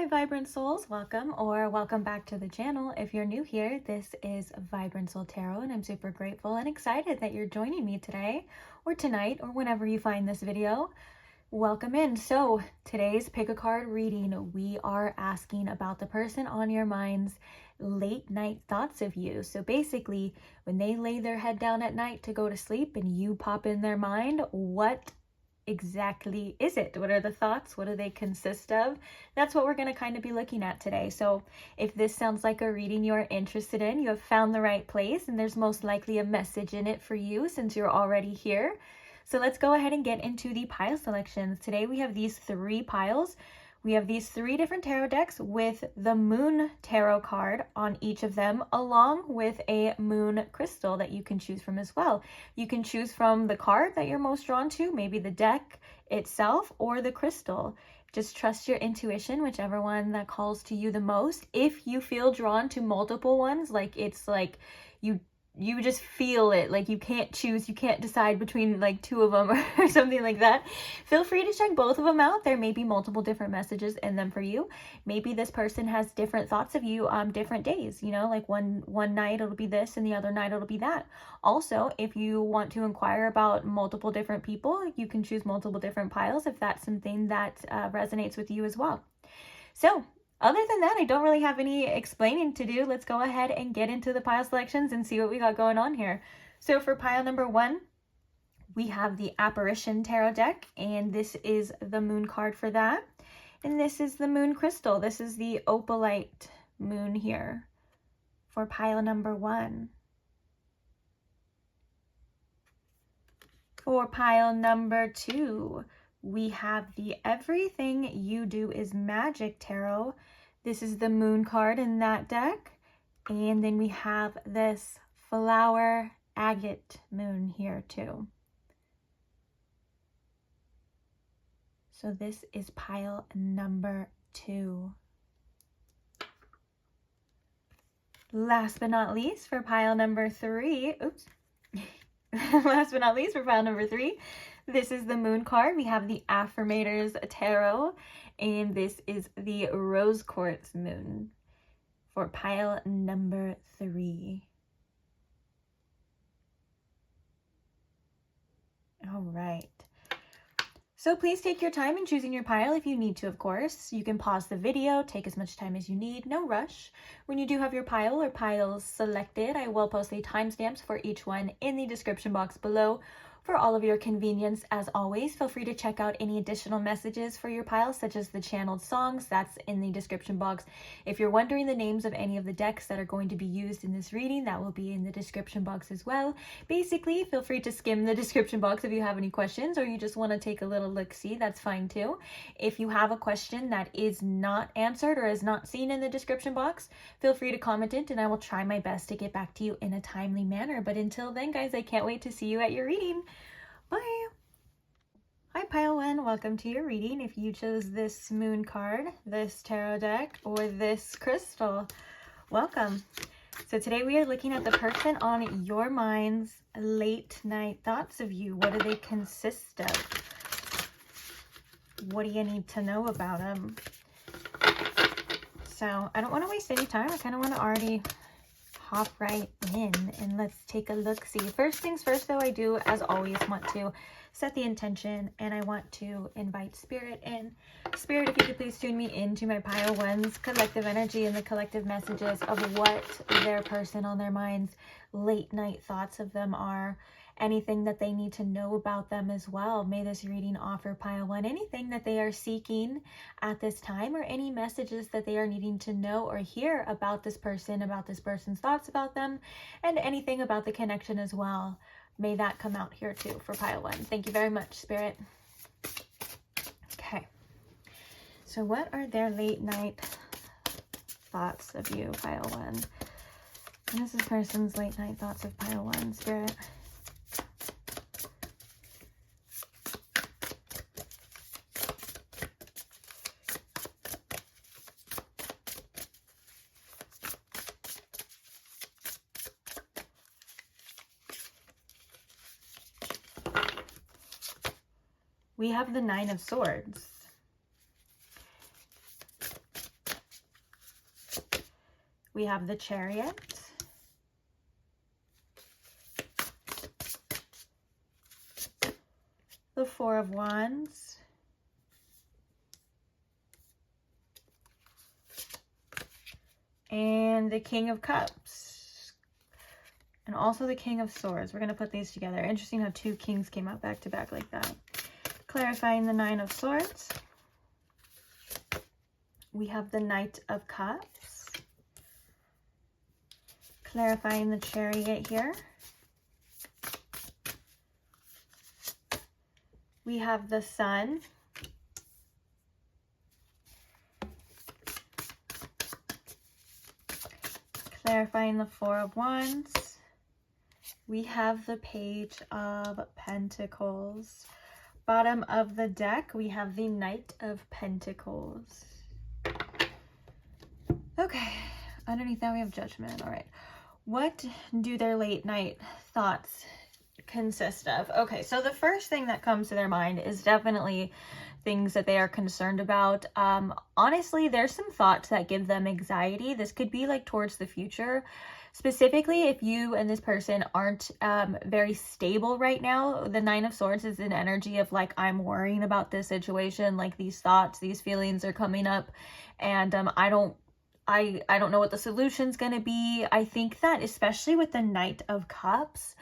Hi Vibrant Souls, welcome or welcome back to the channel. If you're new here, this is Vibrant Soul Tarot and I'm super grateful and excited that you're joining me today or tonight or whenever you find this video. Welcome in. So today's pick a card reading, we are asking about the person on your mind's late night thoughts of you. So basically when they lay their head down at night to go to sleep and you pop in their mind, what exactly is it? What are the thoughts? What do they consist of? That's what we're going to kind of be looking at today. So if this sounds like a reading you're interested in, you have found the right place and there's most likely a message in it for you since you're already here. So let's go ahead and get into the pile selections. Today we have these 3 piles. We have these 3 different tarot decks with the moon tarot card on each of them, along with a moon crystal that you can choose from as well. You can choose from the card that you're most drawn to, maybe the deck itself or the crystal. Just trust your intuition, whichever one that calls to you the most. If you feel drawn to multiple ones, like it's like you just feel it, like you can't choose, you can't decide between like 2 of them or something like that, feel free to check both of them out. There may be multiple different messages in them for you. Maybe this person has different thoughts of you on different days, you know, like one night it'll be this and the other night it'll be that. Also, if you want to inquire about multiple different people, you can choose multiple different piles if that's something that resonates with you as well. So other than that, I don't really have any explaining to do. Let's go ahead and get into the pile selections and see what we got going on here. So for pile number 1, we have the Apparition Tarot deck, and this is the moon card for that. And this is the moon crystal. This is the opalite moon here for pile number 1. For pile number 2, we have the Everything You Do Is Magic Tarot. This is the moon card in that deck. And then we have this flower agate moon here too. So this is pile number 2. Last but not least for pile number 3, last but not least for pile number 3, this is the moon card. We have the Affirmators Tarot, and this is the Rose Quartz moon for pile number 3. All right. So please take your time in choosing your pile if you need to, of course. You can pause the video, take as much time as you need, no rush. When you do have your pile or piles selected, I will post the timestamps for each one in the description box below. For all of your convenience, as always, feel free to check out any additional messages for your piles, such as the channeled songs. That's in the description box. If you're wondering the names of any of the decks that are going to be used in this reading, that will be in the description box as well. Basically, feel free to skim the description box if you have any questions or you just want to take a little look-see, that's fine too. If you have a question that is not answered or is not seen in the description box, feel free to comment it and I will try my best to get back to you in a timely manner. But until then, guys, I can't wait to see you at your reading. Bye! Hi pile 1, welcome to your reading. If you chose this moon card, this tarot deck, or this crystal, welcome. So today we are looking at the person on your mind's late night thoughts of you. What do they consist of? What do you need to know about them? So I don't want to waste any time. I kind of want to already hop right in and let's take a look-see. First things first though, I do as always want to set the intention and I want to invite spirit in. Spirit, if you could please tune me into my pile 1's collective energy and the collective messages of what their person on their mind's late night thoughts of them are. Anything that they need to know about them as well. May this reading offer pile 1 anything that they are seeking at this time or any messages that they are needing to know or hear about this person, about this person's thoughts about them, and anything about the connection as well. May that come out here too for pile 1. Thank you very much, Spirit. Okay. So what are their late night thoughts of you, pile 1? And this is person's late night thoughts of pile 1, Spirit. We have the 9 of Swords. We have the Chariot. The Four of Wands. And the King of Cups. And also the King of Swords. We're going to put these together. Interesting how two kings came out back to back like that. Clarifying the Nine of Swords. We have the Knight of Cups. Clarifying the Chariot here. We have the Sun. Clarifying the Four of Wands. We have the Page of Pentacles. Bottom of the deck, we have the Knight of Pentacles. Okay, underneath that we have Judgment. All right, what do their late night thoughts consist of? Okay, so the first thing that comes to their mind is definitely things that they are concerned about. Honestly, there's some thoughts that give them anxiety. This could be like towards the future. Specifically, if you and this person aren't very stable right now, the Nine of Swords is an energy of like, I'm worrying about this situation, like these thoughts, these feelings are coming up, and I don't know what the solution's gonna be. I think that especially with the Knight of Cups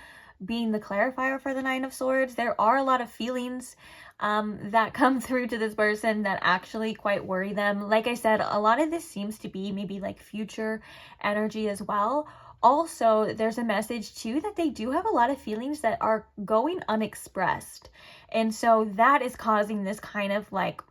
being the clarifier for the Nine of Swords, there are a lot of feelings that come through to this person that actually quite worry them. Like I said, a lot of this seems to be maybe like future energy as well. Also, there's a message too that they do have a lot of feelings that are going unexpressed. And so that is causing this kind of like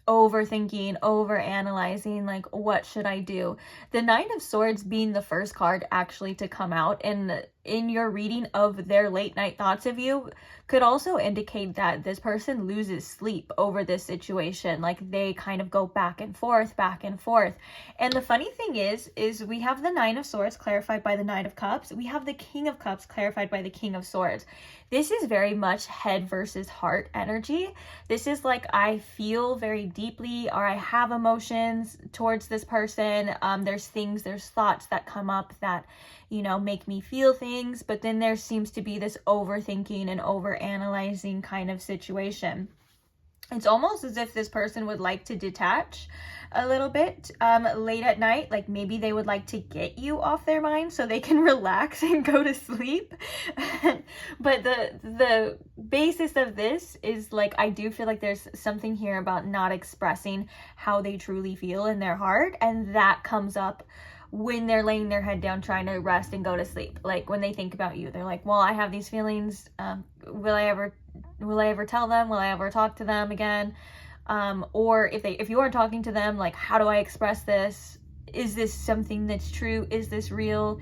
overthinking, overanalyzing, like what should I do? The Nine of Swords being the first card actually to come out in your reading of their late night thoughts of you could also indicate that this person loses sleep over this situation. Like they kind of go back and forth. And the funny thing is we have the Nine of Swords clarified by the Knight of Cups. We have the King of Cups clarified by the King of Swords. This is very much head versus heart energy. This is like, I feel very deeply, or I have emotions towards this person. There's thoughts that come up that, you know, make me feel things, but then there seems to be this overthinking and overanalyzing kind of situation. It's almost as if this person would like to detach a little bit late at night. Like maybe they would like to get you off their mind so they can relax and go to sleep. But the basis of this is like, I do feel like there's something here about not expressing how they truly feel in their heart. And that comes up when they're laying their head down trying to rest and go to sleep. Like when they think about you, they're like, well, I have these feelings. Will I ever tell them? Will I ever talk to them again? Or if you are talking to them, like, how do I express this? Is this something that's true? Is this real?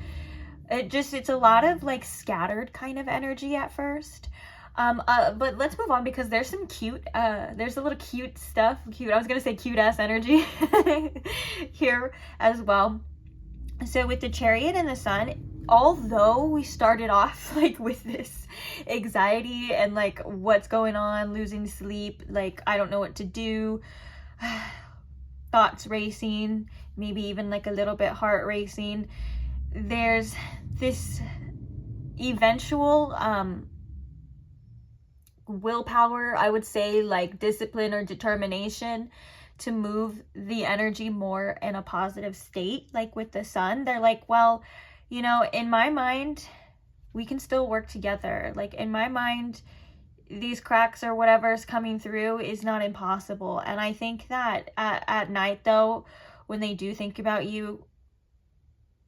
It's a lot of like scattered kind of energy at first. But let's move on because there's some there's a little cute stuff. I was gonna say cute ass energy here as well. So with the Chariot and the Sun, although we started off like with this anxiety and like what's going on, losing sleep, like I don't know what to do, thoughts racing, maybe even like a little bit heart racing, there's this eventual willpower, I would say, like discipline or determination to move the energy more in a positive state. Like with the Sun, they're like, well, you know, in my mind, we can still work together. Like in my mind, these cracks or whatever's coming through is not impossible. And I think that at night though, when they do think about you,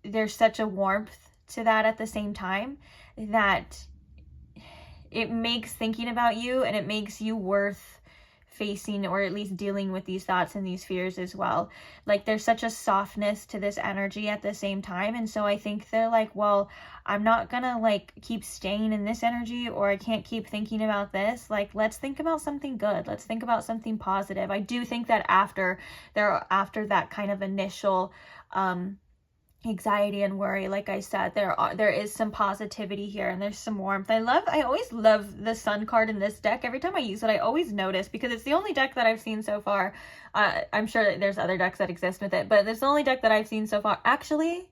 there's such a warmth to that at the same time that it makes thinking about you and it makes you worth facing, or at least dealing with these thoughts and these fears as well. Like there's such a softness to this energy at the same time. And so I think they're like, well, I'm not gonna like keep staying in this energy, or I can't keep thinking about this. Like, let's think about something good. Let's think about something positive. I do think that after that kind of initial anxiety and worry, like I said, there is some positivity here and there's some warmth. I always love the Sun card in this deck. Every time I use it, I always notice, because it's the only deck that I've seen so far. I'm sure that there's other decks that exist with it, but it's the only deck that I've seen so far. Actually,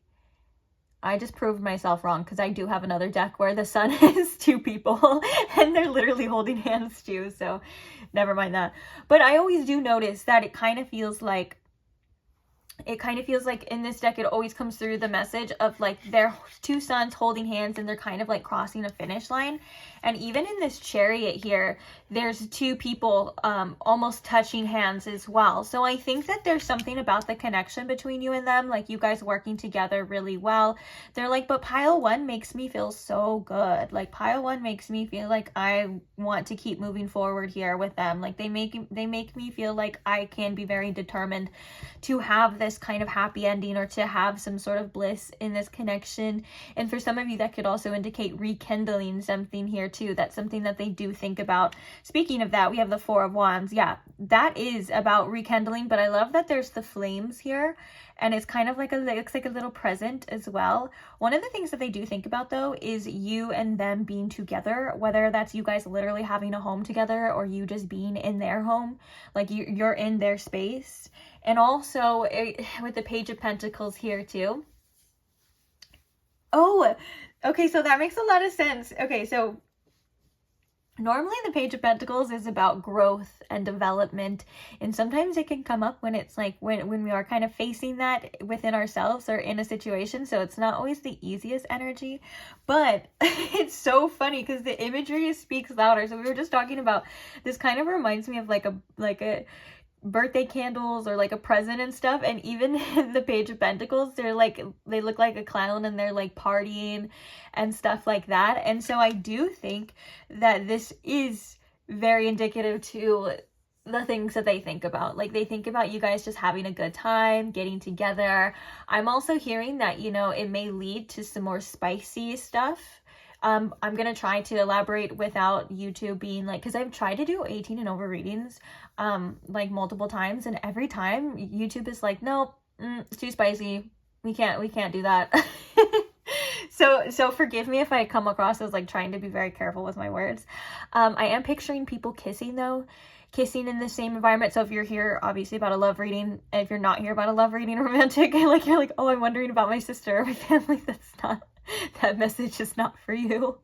I just proved myself wrong, because I do have another deck where the sun is two people and they're literally holding hands too, so never mind that. But I always do notice that it kind of feels like in this deck, it always comes through the message of like they're two suns holding hands and they're kind of like crossing a finish line. And even in this chariot here, there's two people almost touching hands as well. So I think that there's something about the connection between you and them, like you guys working together really well. They're like, but pile one makes me feel so good. Like pile one makes me feel like I want to keep moving forward here with them. Like they make me feel like I can be very determined to have this kind of happy ending, or to have some sort of bliss in this connection. And for some of you, that could also indicate rekindling something here too. That's something that they do think about. Speaking of that, we have the Four of Wands. Yeah, that is about rekindling, but I love that there's the flames here, and it's kind of like it looks like a little present as well. One of the things that they do think about though is you and them being together, whether that's you guys literally having a home together or you just being in their home, like you're in their space. And also with the Page of Pentacles here too. Oh, okay, so that makes a lot of sense. Okay, so normally the Page of Pentacles is about growth and development, and sometimes it can come up when it's like when we are kind of facing that within ourselves or in a situation, so it's not always the easiest energy. But it's so funny because the imagery speaks louder. So we were just talking about this, kind of reminds me of like a birthday candles or like a present and stuff. And even in the Page of Pentacles, they look like a clown and they're like partying and stuff like that. And so I do think that this is very indicative to the things that they think about. Like they think about you guys just having a good time, getting together. I'm also hearing that, you know, it may lead to some more spicy stuff. I'm going to try to elaborate without YouTube being like, because I've tried to do 18 and over readings, like multiple times. And every time YouTube is like, no, it's too spicy. We can't do that. So forgive me if I come across as like trying to be very careful with my words. I am picturing people kissing though. Kissing in the same environment. So if you're here obviously about a love reading, and if you're not here about a love reading, romantic, like you're like, oh, I'm wondering about my sister or my family, that message is not for you.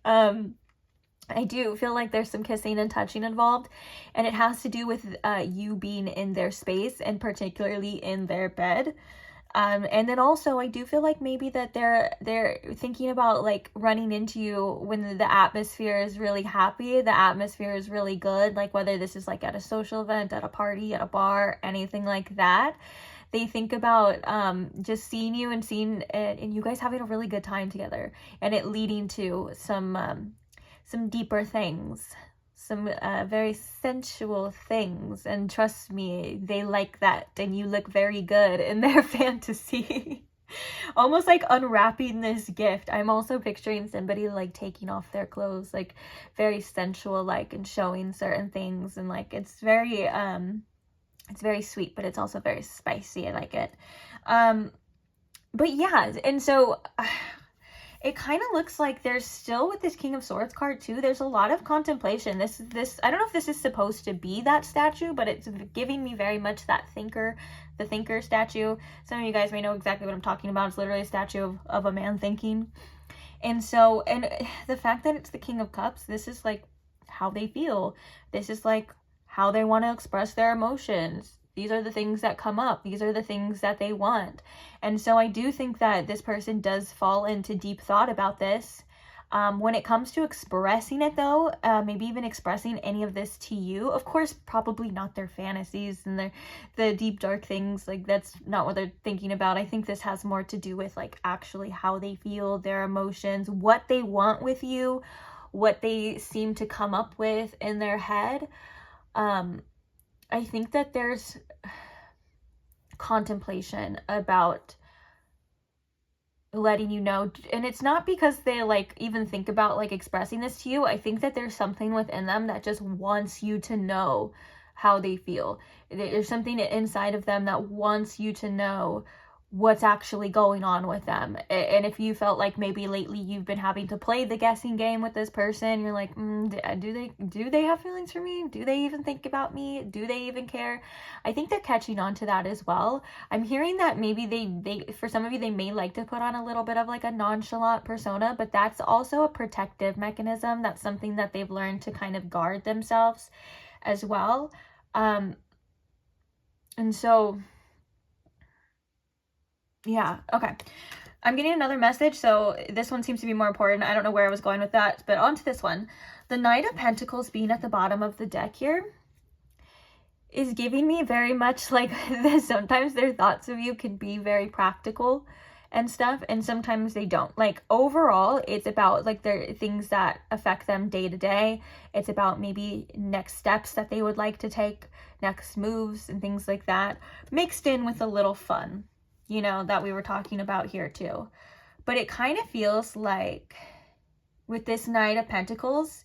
I do feel like there's some kissing and touching involved, and it has to do with you being in their space, and particularly in their bed. And then also I do feel like maybe that they're thinking about like running into you when the atmosphere is really happy, the atmosphere is really good, like whether this is like at a social event, at a party, at a bar, anything like that. They think about just seeing you and seeing it, and you guys having a really good time together, and it leading to some deeper things, some very sensual things. And trust me, they like that, and you look very good in their fantasy. Almost like unwrapping this gift. I'm also picturing somebody like taking off their clothes, like very sensual, like, and showing certain things, and like it's very sweet, but it's also very spicy. I like it. But yeah, and so it kind of looks like there's still, with this King of Swords card too, there's a lot of contemplation. This I don't know if this is supposed to be that statue, but it's giving me very much that the thinker statue. Some of you guys may know exactly what I'm talking about. It's literally a statue of a man thinking. And so, and the fact that it's the King of Cups, this is like how they feel. This is like how they want to express their emotions. These are the things that come up. These are the things that they want. And so I do think that this person does fall into deep thought about this. When it comes to expressing it though, maybe even expressing any of this to you, of course, probably not their fantasies and the deep dark things. Like that's not what they're thinking about. I think this has more to do with like actually how they feel, their emotions, what they want with you, what they seem to come up with in their head. I think that there's contemplation about letting you know, and it's not because they like even think about like expressing this to you. I think that there's something within them that just wants you to know how they feel. There's something inside of them that wants you to know what's actually going on with them. And if you felt like maybe lately you've been having to play the guessing game with this person, you're like, do they have feelings for me? Do they even think about me? Do they even care? I think they're catching on to that as well. I'm hearing that maybe they for some of you, they may like to put on a little bit of like a nonchalant persona, but that's also a protective mechanism. That's something that they've learned to kind of guard themselves as well. And so yeah, okay. I'm getting another message, so this one seems to be more important. I don't know where I was going with that, but on to this one. The Knight of Pentacles being at the bottom of the deck here is giving me very much like this. Sometimes their thoughts of you can be very practical and stuff, and sometimes they don't. Like overall, it's about like their things that affect them day to day. It's about maybe next steps that they would like to take, next moves and things like that, mixed in with a little fun, you know, that we were talking about here too. But it kind of feels like with this Knight of Pentacles,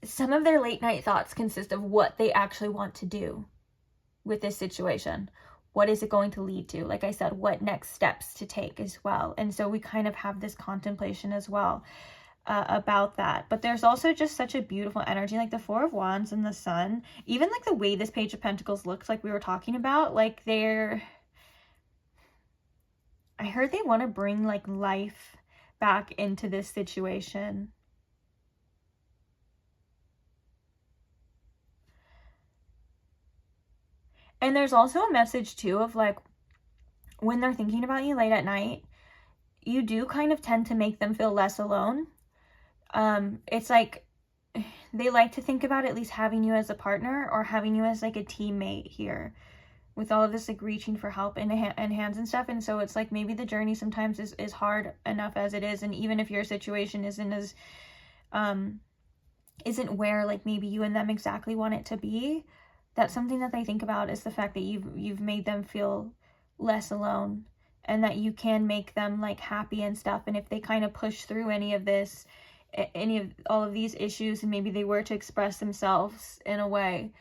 some of their late night thoughts consist of what they actually want to do with this situation. What is it going to lead to? Like I said, what next steps to take as well. And so we kind of have this contemplation as well about that. But there's also just such a beautiful energy, like the Four of Wands and the Sun. Even like the way this Page of Pentacles looks, like we were talking about, like I heard they want to bring like life back into this situation. And there's also a message too of like, when they're thinking about you late at night, you do kind of tend to make them feel less alone. It's like they like to think about at least having you as a partner or having you as like a teammate here with all of this like reaching for help and hands and stuff. And so it's like maybe the journey sometimes is hard enough as it is, and even if your situation isn't as isn't where like maybe you and them exactly want it to be, that's something that they think about, is the fact that you've made them feel less alone, and that you can make them like happy and stuff. And if they kind of push through any of this, any of all of these issues, and maybe they were to express themselves in a way,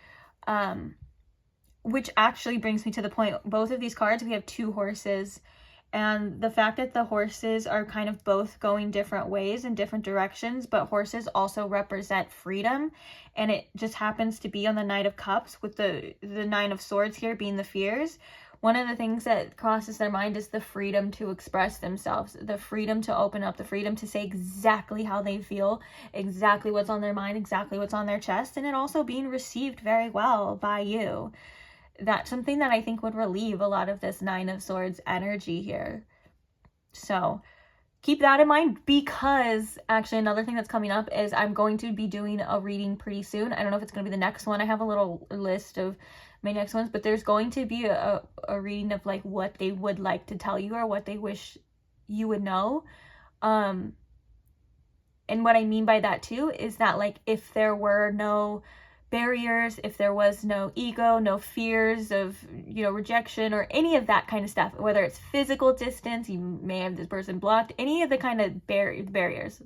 which actually brings me to the point, both of these cards, we have two horses, and the fact that the horses are kind of both going different ways in different directions, but horses also represent freedom, and it just happens to be on the Knight of Cups with the Nine of Swords here being the fears. One of the things that crosses their mind is the freedom to express themselves, the freedom to open up, the freedom to say exactly how they feel, exactly what's on their mind, exactly what's on their chest, and it also being received very well by you. That's something that I think would relieve a lot of this Nine of Swords energy here. So keep that in mind, because actually another thing that's coming up is I'm going to be doing a reading pretty soon. I don't know if it's going to be the next one. I have a little list of my next ones, but there's going to be a reading of like what they would like to tell you or what they wish you would know. And what I mean by that too is that like if there were no barriers, if there was no ego, no fears of, you know, rejection or any of that kind of stuff, whether it's physical distance, you may have this person blocked, any of the kind of barriers,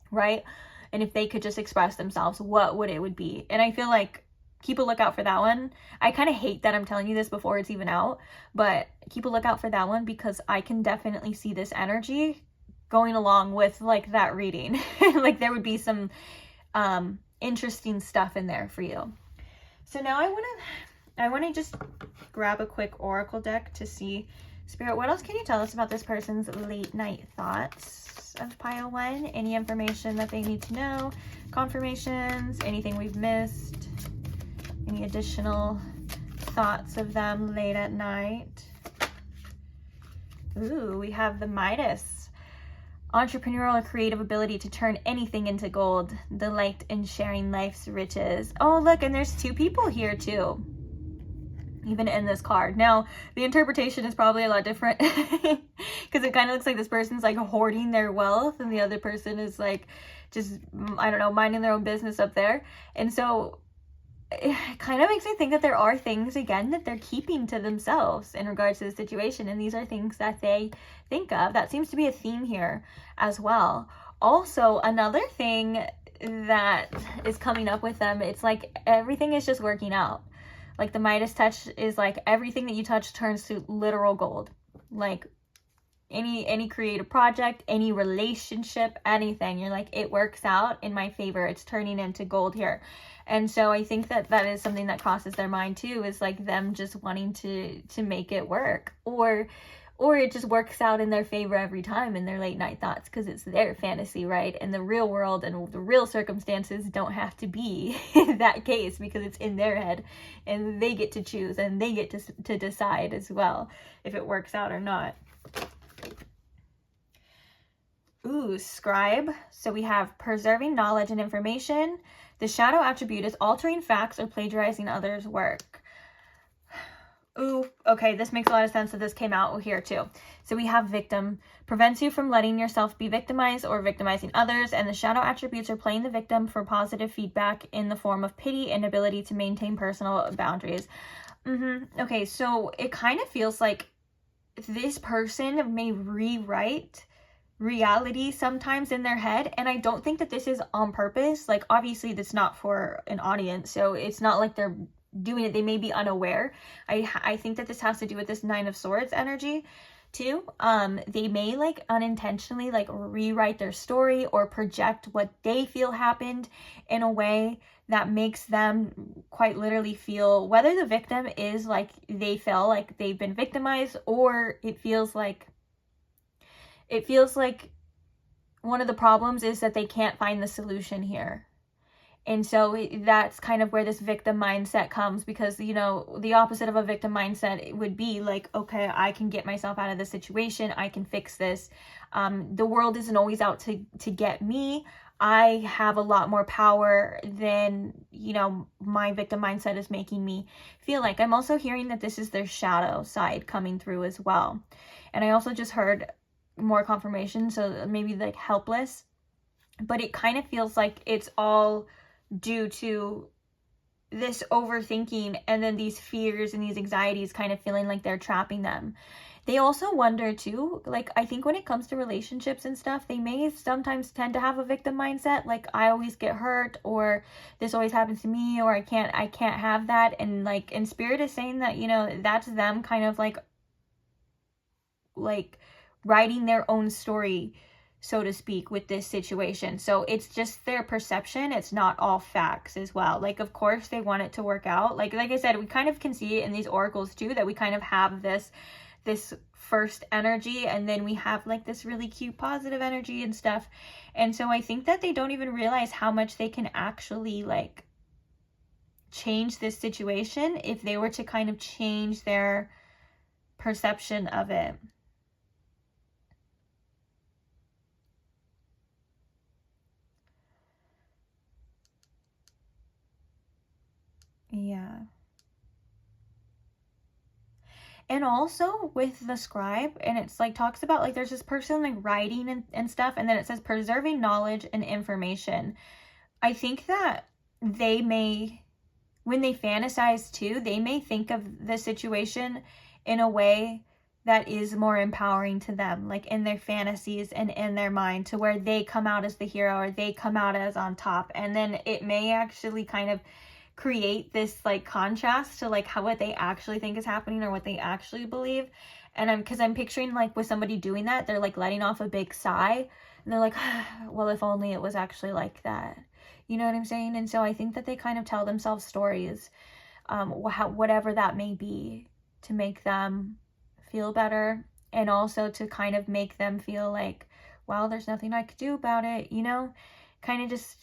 right? And if they could just express themselves, what would it would be? And I feel like keep a lookout for that one. I kind of hate that I'm telling you this before it's even out, but keep a lookout for that one, because I can definitely see this energy going along with like that reading. Like there would be some interesting stuff in there for you. So now I want to just grab a quick oracle deck to see, Spirit, what else can you tell us about this person's late night thoughts of pile one? Any information that they need to know, confirmations, anything we've missed, any additional thoughts of them late at night? Ooh, we have the Midas. Entrepreneurial or creative ability to turn anything into gold. Delight in sharing life's riches. Oh, look, and there's two people here too, even in this card. Now, the interpretation is probably a lot different because it kind of looks like this person's like hoarding their wealth and the other person is like just, I don't know, minding their own business up there. And so it kind of makes me think that there are things, again, that they're keeping to themselves in regards to the situation, and these are things that they think of. That seems to be a theme here as well. Also, another thing that is coming up with them, it's like everything is just working out. Like the Midas touch is like everything that you touch turns to literal gold. Like any creative project, any relationship, anything, you're like, it works out in my favor, it's turning into gold here. And so I think that that is something that crosses their mind too, is like them just wanting to make it work, or it just works out in their favor every time in their late night thoughts, because it's their fantasy, right? And the real world and the real circumstances don't have to be that case, because it's in their head and they get to choose and they get to decide as well if it works out or not. Ooh, scribe. So we have preserving knowledge and information. The shadow attribute is altering facts or plagiarizing others' work. Ooh, okay, this makes a lot of sense that this came out here too. So we have victim. Prevents you from letting yourself be victimized or victimizing others. And the shadow attributes are playing the victim for positive feedback in the form of pity and ability to maintain personal boundaries. Okay, so it kind of feels like this person may rewrite reality sometimes in their head, and I don't think that this is on purpose. Like, obviously that's not for an audience, so it's not like they're doing it, they may be unaware. I think that this has to do with this 9 of Swords energy too. They may like unintentionally like rewrite their story or project what they feel happened in a way that makes them quite literally feel, whether the victim is like they feel like they've been victimized, or it feels like one of the problems is that they can't find the solution here. And so that's kind of where this victim mindset comes, because, you know, the opposite of a victim mindset would be like, okay, I can get myself out of this situation. I can fix this. The world isn't always out to get me. I have a lot more power than, you know, my victim mindset is making me feel like. I'm also hearing that this is their shadow side coming through as well. And I also just heard more confirmation, so maybe like helpless, but it kind of feels like it's all due to this overthinking and then these fears and these anxieties kind of feeling like they're trapping them. They also wonder too, like, I think when it comes to relationships and stuff, they may sometimes tend to have a victim mindset, like, I always get hurt, or this always happens to me, or I can't have that. And like, and Spirit is saying that, you know, that's them kind of like writing their own story, so to speak, with this situation. So it's just their perception. It's not all facts as well. Like, of course they want it to work out. Like I said, we kind of can see it in these oracles too, that we kind of have this first energy, and then we have like this really cute positive energy and stuff. And so I think that they don't even realize how much they can actually like change this situation if they were to kind of change their perception of it. Yeah. And also with the scribe, and it's like talks about like there's this person like writing and stuff, and then it says preserving knowledge and information. I think that they may, when they fantasize too, they may think of the situation in a way that is more empowering to them, like in their fantasies and in their mind, to where they come out as the hero or they come out as on top. And then it may actually kind of create this like contrast to like what they actually think is happening or what they actually believe. And because I'm picturing like with somebody doing that, they're like letting off a big sigh and they're like, well, if only it was actually like that, you know what I'm saying? And so I think that they kind of tell themselves stories, whatever that may be, to make them feel better, and also to kind of make them feel like, well, there's nothing I could do about it, you know, kind of just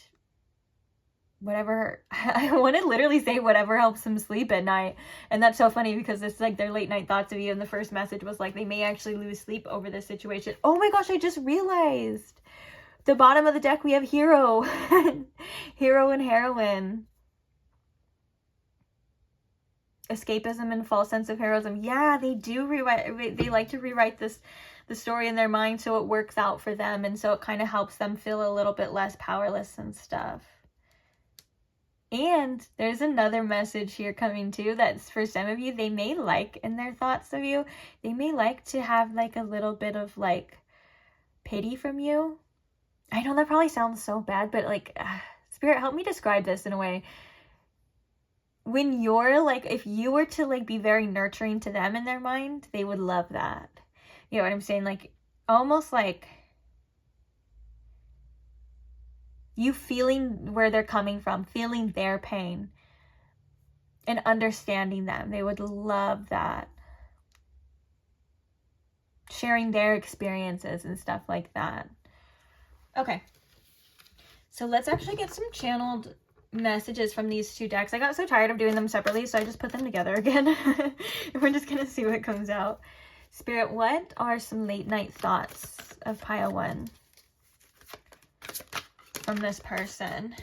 whatever. I want to literally say whatever helps them sleep at night. And that's so funny because it's like their late night thoughts of you, and the first message was like they may actually lose sleep over this situation. Oh my gosh, I just realized the bottom of the deck we have hero. Hero and heroine. Escapism and false sense of heroism. Yeah, they do rewrite. They like to rewrite the story in their mind so it works out for them, and so it kind of helps them feel a little bit less powerless and stuff. And there's another message here coming too, that's for some of you, they may like in their thoughts of you, they may like to have like a little bit of like pity from you. I know that probably sounds so bad, but like, Spirit, help me describe this in a way. when you're like, if you were to like be very nurturing to them in their mind, they would love that. You know what I'm saying? Like, almost like you feeling where they're coming from, feeling their pain and understanding them. They would love that. Sharing their experiences and stuff like that. Okay. So let's actually get some channeled messages from these two decks. I got so tired of doing them separately, so I just put them together again. We're just going to see what comes out. Spirit, what are some late night thoughts of pile 1 from this person?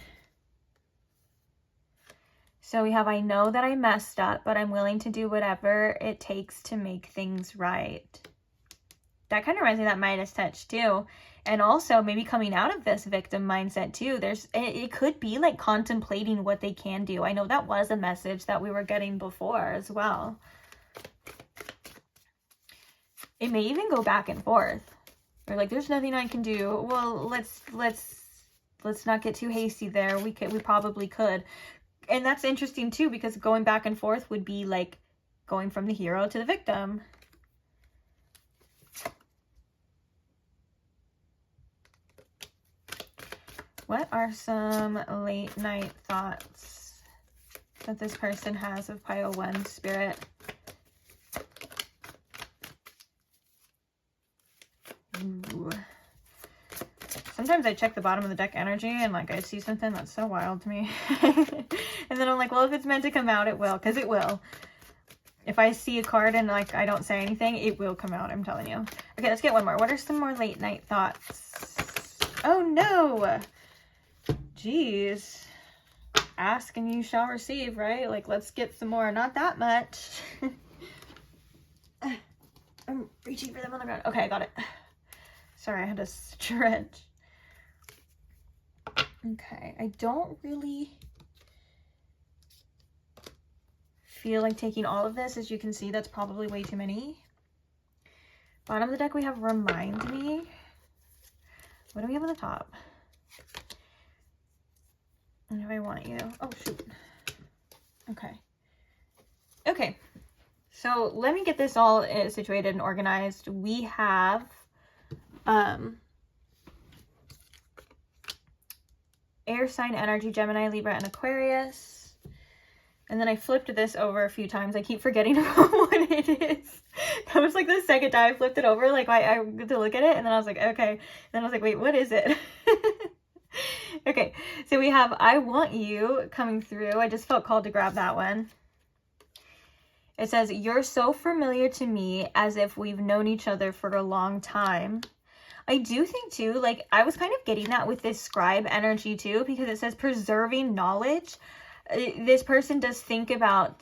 So we have, I know that I messed up, but I'm willing to do whatever it takes to make things right. That kind of reminds me of that Midas touch too. And also maybe coming out of this victim mindset too. It could be like contemplating what they can do. I know that was a message that we were getting before as well. It may even go back and forth. Or like, there's nothing I can do. Well, let's not get too hasty there. We probably could. And that's interesting too, because going back and forth would be like going from the hero to the victim. What are some late night thoughts that this person has of pile 1, Spirit? Ooh. Sometimes I check the bottom of the deck energy and like I see something that's so wild to me. And then I'm like, well, if it's meant to come out, it will, because it will. If I see a card and like I don't say anything, it will come out, I'm telling you. Okay, let's get one more. What are some more late night thoughts? Oh no! Jeez. Ask and you shall receive, right? Like, let's get some more. Not that much. I'm reaching for them on the ground. Okay, I got it. Sorry, I had to stretch. Okay, I don't really feel like taking all of this. As you can see, that's probably way too many. Bottom of the deck, we have remind me. What do we have on the top? And if I want you. Oh, shoot. Okay. Okay. So let me get this all situated and organized. We have air sign energy, Gemini, Libra, and Aquarius. And then I flipped this over a few times. I keep forgetting what it is. That was like the second time I flipped it over. Like I to look at it, and then I was like, okay. Then I was like, wait, what is it? Okay, so we have I want you coming through. I just felt called to grab that one. It says, you're so familiar to me as if we've known each other for a long time. I do think too, like I was kind of getting that with this scribe energy too, because it says preserving knowledge. This person does think about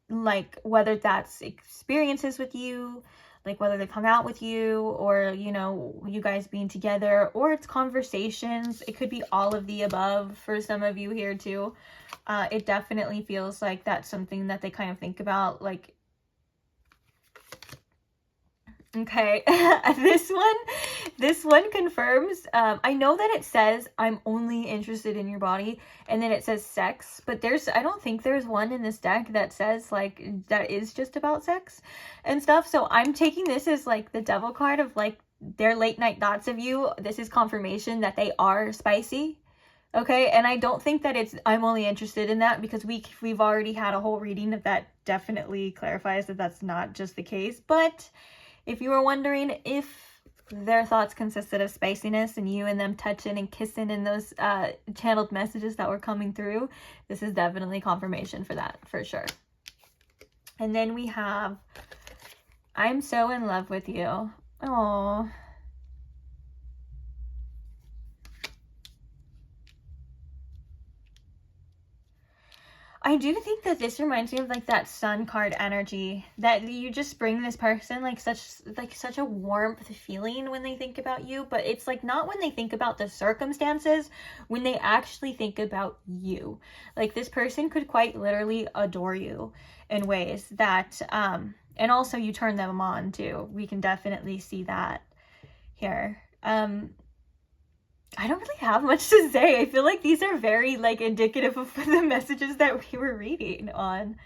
like whether that's experiences with you, like whether they come out with you, or you know, you guys being together, or it's conversations. It could be all of the above for some of you here too. It definitely feels like that's something that they kind of think about, like, okay. This one confirms. I know that it says I'm only interested in your body, and then it says sex, but I don't think there's one in this deck that says like that is just about sex and stuff. So I'm taking this as like the devil card of like their late night thoughts of you. This is confirmation that they are spicy. Okay, and I don't think that it's I'm only interested in that, because we've already had a whole reading that definitely clarifies that that's not just the case. But if you were wondering if their thoughts consisted of spiciness and you and them touching and kissing and those channeled messages that were coming through, this is definitely confirmation for that, for sure. And then we have, I'm so in love with you. Oh. I do think that this reminds me of like that sun card energy, that you just bring this person like such a warmth feeling when they think about you, but it's like not when they think about the circumstances, when they actually think about you. Like this person could quite literally adore you in ways that and also you turn them on too. We can definitely see that here. I don't really have much to say. I feel like these are very like indicative of the messages that we were reading on.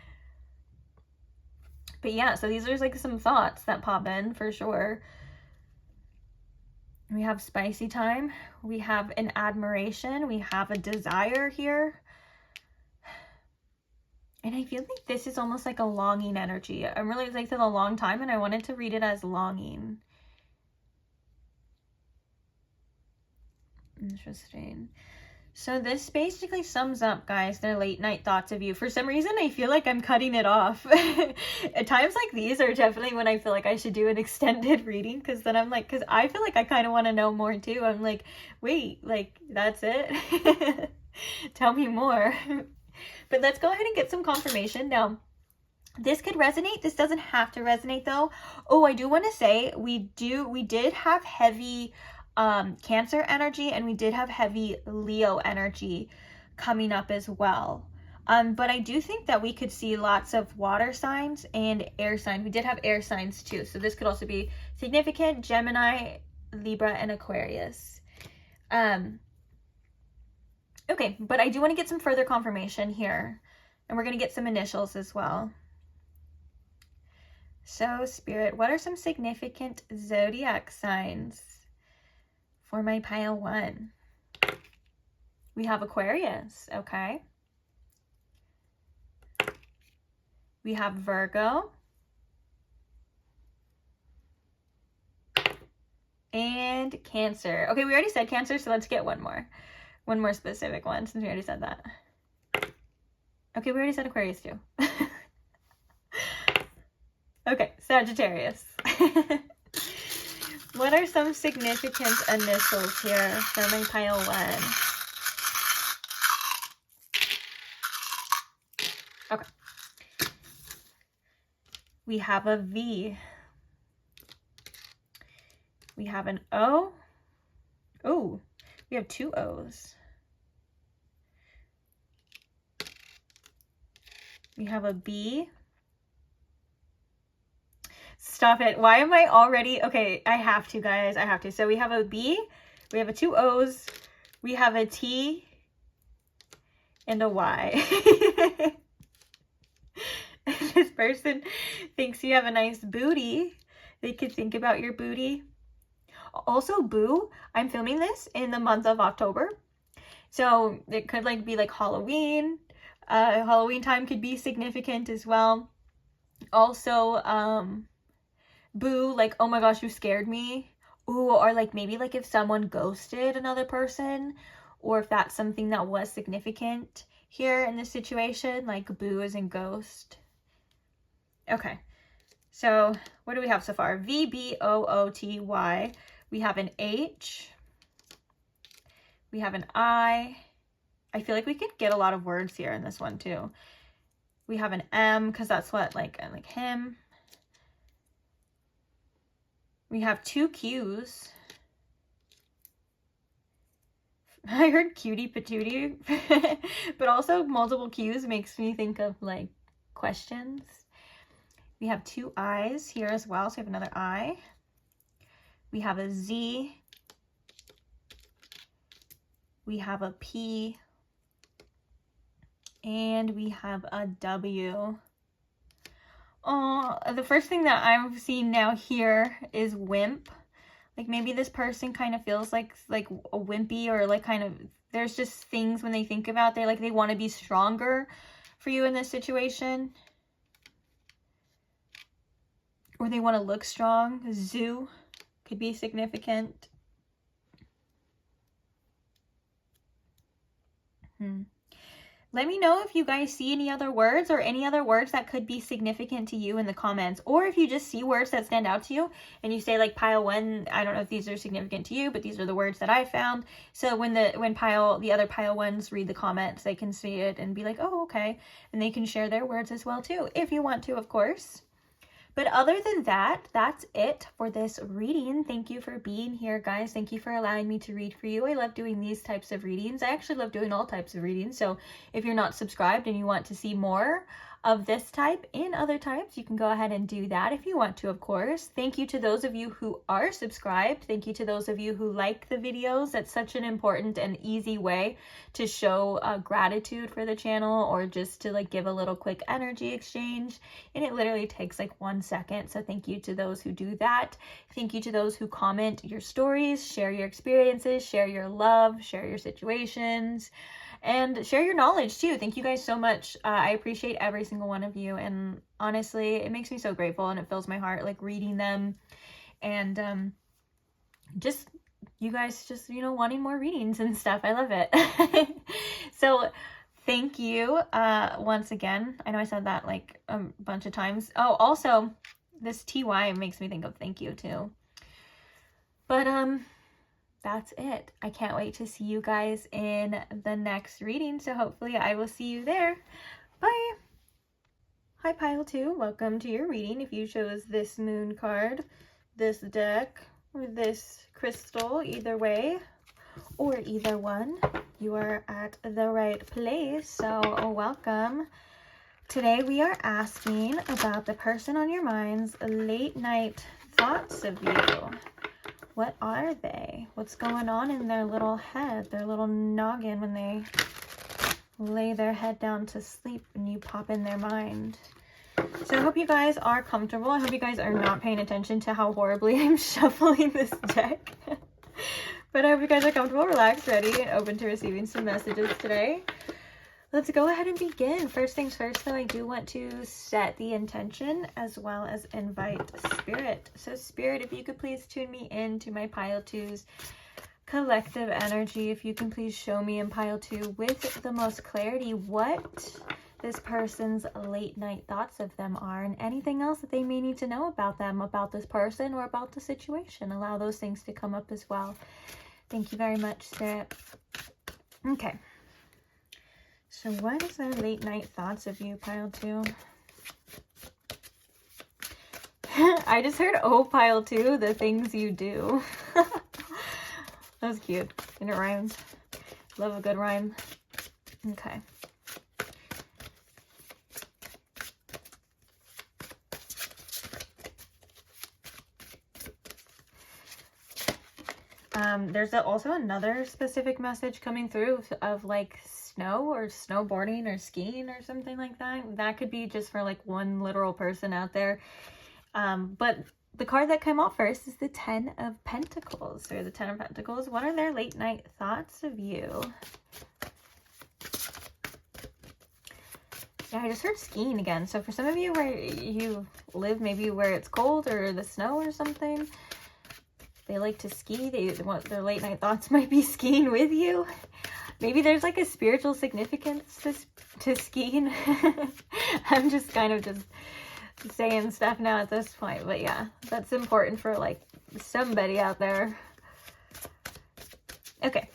But yeah, so these are like some thoughts that pop in for sure. We have spicy time. We have an admiration. We have a desire here. And I feel like this is almost like a longing energy. I'm really like to the long time, and I wanted to read it as longing. Interesting. So this basically sums up, guys, their late night thoughts of you. For some reason, I feel like I'm cutting it off. At times like these are definitely when I feel like I should do an extended reading, because then I'm like, because I feel like I kind of want to know more too. I'm like, wait, like that's it? Tell me more. But let's go ahead and get some confirmation. Now, this could resonate. This doesn't have to resonate though. Oh, I do want to say we did have heavy Cancer energy, and we did have heavy Leo energy coming up as well. But I do think that we could see lots of water signs and air signs. We did have air signs too. So this could also be significant: Gemini, Libra, and Aquarius. Okay, but I do want to get some further confirmation here. And we're going to get some initials as well. So, Spirit, what are some significant zodiac signs for my pile 1? We have Aquarius, okay. We have Virgo. And Cancer. Okay, we already said Cancer, so let's get one more specific one, since we already said that. Okay, we already said Aquarius too. Okay, Sagittarius. What are some significant initials here for my pile 1? Okay. We have a V. We have an O. Oh, we have 2 O's. We have a B. Stop it. Why am I already... Okay, I have to, guys. I have to. So we have a B. We have a 2 O's. We have a T. And a Y. This person thinks you have a nice booty. They could think about your booty. Also, boo, I'm filming this in the month of October. So it could like be like Halloween. Halloween time could be significant as well. Also, boo, like, oh my gosh, you scared me. Ooh, or like maybe like if someone ghosted another person, or if that's something that was significant here in this situation, like boo as in ghost. Okay, so what do we have so far? V, B, O, O, T, Y. We have an H. We have an I. I feel like we could get a lot of words here in this one too. We have an M, because that's what, like him. We have 2 Q's. I heard cutie patootie, but also multiple Q's makes me think of like questions. We have 2 I's here as well, so we have another I. We have a Z. We have a P. And we have a W. Oh, the first thing that I'm seeing now here is wimp. Like maybe this person kind of feels like a wimpy, or like kind of, there's just things when they think about, they want to be stronger for you in this situation. Or they want to look strong. Zoo could be significant. Let me know if you guys see any other words, or any other words that could be significant to you in the comments. Or if you just see words that stand out to you and you say like pile 1, I don't know if these are significant to you, but these are the words that I found. So when the other pile 1s read the comments, they can see it and be like, oh, okay. And they can share their words as well too, if you want to, of course. But other than that, that's it for this reading. Thank you for being here, guys. Thank you for allowing me to read for you. I love doing these types of readings. I actually love doing all types of readings. So if you're not subscribed and you want to see more, of this type and other types, you can go ahead and do that if you want to, of course. Thank you to those of you who are subscribed. Thank you to those of you who like the videos. That's such an important and easy way to show gratitude for the channel, or just to like give a little quick energy exchange. And it literally takes like 1 second. So thank you to those who do that. Thank you to those who comment your stories, share your experiences, share your love, share your situations, and share your knowledge too. Thank you guys so much. I appreciate every single one of you, and honestly, it makes me so grateful, and it fills my heart like reading them, and just you guys just, you know, wanting more readings and stuff. I love it. So thank you once again. I know I said that like a bunch of times. Oh, also this TY makes me think of thank you too. But that's it. I can't wait to see you guys in the next reading. So hopefully I will see you there. Bye. Hi Pile 2. Welcome to your reading. If you chose this moon card, this deck, or this crystal, either way, or either one, you are at the right place. So welcome. Today we are asking about the person on your mind's late night thoughts of you. What are they? What's going on in their little head, their little noggin when they lay their head down to sleep and you pop in their mind? So I hope you guys are comfortable. I hope you guys are not paying attention to how horribly I'm shuffling this deck. But I hope you guys are comfortable, relaxed, ready, and open to receiving some messages today. Let's go ahead and begin. First things first, though, I do want to set the intention as well as invite Spirit. So Spirit, if you could please tune me in to my Pile 2's collective energy. If you can please show me in Pile 2 with the most clarity what this person's late night thoughts of them are, and anything else that they may need to know about them, about this person, or about the situation. Allow those things to come up as well. Thank you very much, Spirit. Okay. So what is their late night thoughts of you, Pile 2? I just heard, oh, Pile 2, the things you do. That was cute. And it rhymes. Love a good rhyme. Okay. There's also another specific message coming through of like snow or snowboarding or skiing or something like that. That could be just for like one literal person out there. But the card that came out first is the 10 of Pentacles, or the 10 of Pentacles. What are their late night thoughts of you? Yeah, I just heard skiing again. So for some of you where you live, maybe where it's cold or the snow or something, they like to ski. They want their late night thoughts might be skiing with you. Maybe there's like a spiritual significance to skiing. I'm just kind of just saying stuff now at this point, but yeah, that's important for like somebody out there. Okay.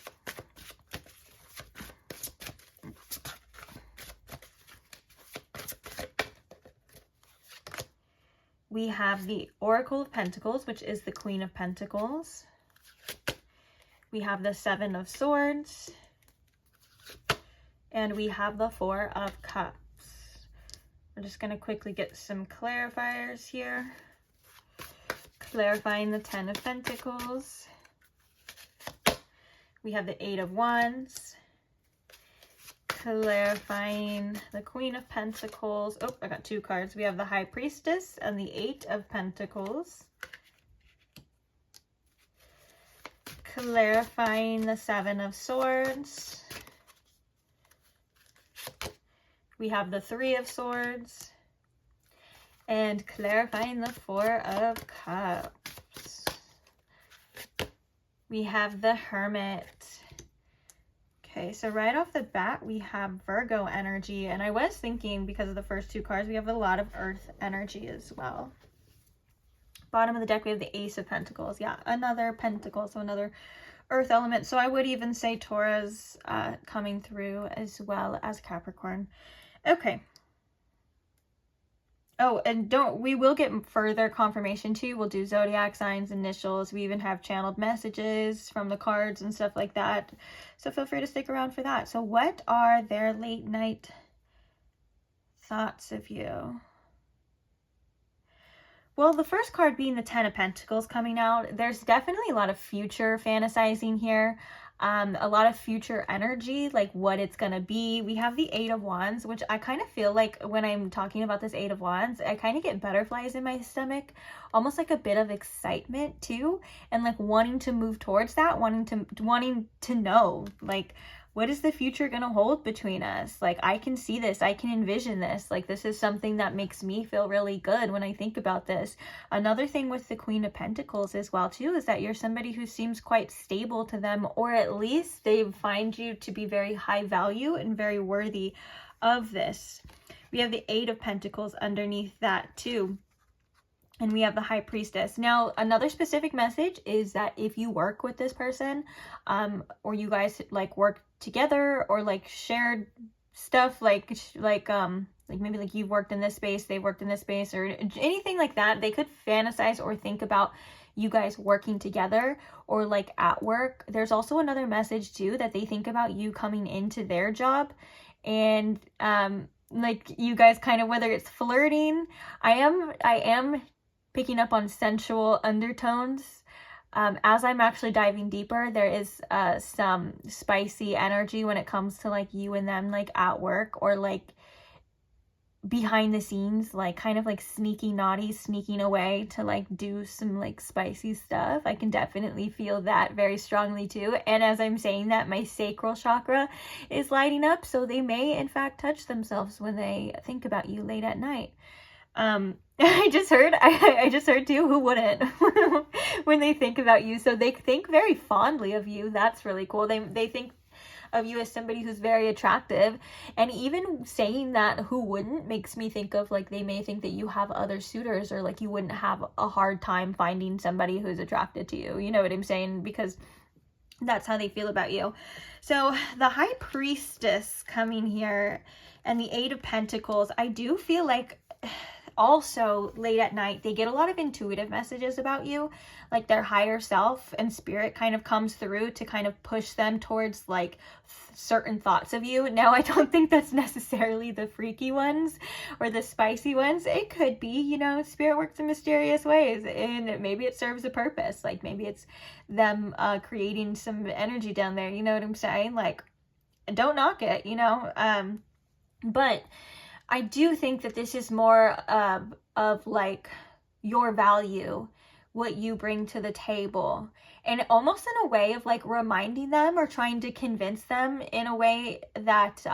We have the Oracle of Pentacles, which is the Queen of Pentacles. We have the 7 of Swords. And we have the 4 of Cups. We're just going to quickly get some clarifiers here. Clarifying the 10 of Pentacles. We have the 8 of Wands. Clarifying the Queen of Pentacles. Oh, I got 2 cards. We have the High Priestess and the 8 of Pentacles. Clarifying the 7 of Swords. We have the 3 of Swords. And clarifying the 4 of Cups. We have the Hermit. Okay, so right off the bat, we have Virgo energy. And I was thinking, because of the first 2 cards, we have a lot of Earth energy as well. Bottom of the deck, we have the Ace of Pentacles. Yeah, another Pentacle, so another Earth element. So I would even say Taurus coming through, as well as Capricorn. Okay. Oh, and we will get further confirmation too. We'll do zodiac signs, initials. We even have channeled messages from the cards and stuff like that. So feel free to stick around for that. So what are their late night thoughts of you. Well, the first card being the Ten of Pentacles coming out, there's definitely a lot of future fantasizing here. A lot of future energy, like what it's gonna be. We have the Eight of Wands, which I kind of feel like when I'm talking about this Eight of Wands, I kind of get butterflies in my stomach, almost like a bit of excitement too, and like wanting to move towards that, wanting to know, like, what is the future going to hold between us? Like, I can see this. I can envision this. Like, this is something that makes me feel really good when I think about this. Another thing with the Queen of Pentacles as well, too, is that you're somebody who seems quite stable to them, or at least they find you to be very high value and very worthy of this. We have the Eight of Pentacles underneath that, too. And we have the High Priestess. Now, another specific message is that if you work with this person, or you guys like work together, or like shared stuff, like maybe like you've worked in this space, they worked in this space, or anything like that, they could fantasize or think about you guys working together, or like at work. There's also another message too, that they think about you coming into their job, and like you guys kind of, whether it's flirting, I am picking up on sensual undertones. As I'm actually diving deeper, there is some spicy energy when it comes to like you and them, like at work, or like behind the scenes, like kind of like sneaky naughty, sneaking away to like do some like spicy stuff. I can definitely feel that very strongly too. And as I'm saying that, my sacral chakra is lighting up, so they may in fact touch themselves when they think about you late at night. I just heard too, who wouldn't when they think about you? So they think very fondly of you. That's really cool. They think of you as somebody who's very attractive, and even saying that, who wouldn't, makes me think of like they may think that you have other suitors, or like you wouldn't have a hard time finding somebody who's attracted to you. You know what I'm saying? Because that's how they feel about you. So the High Priestess coming here and the Eight of Pentacles, I do feel like also late at night they get a lot of intuitive messages about you, like their higher self and spirit kind of comes through to kind of push them towards like certain thoughts of you. Now, I don't think that's necessarily the freaky ones or the spicy ones. It could be, you know, spirit works in mysterious ways, and maybe it serves a purpose. Like maybe it's them creating some energy down there, you know what I'm saying? Like, don't knock it, you know. But I do think that this is more of like your value, what you bring to the table, and almost in a way of like reminding them or trying to convince them in a way that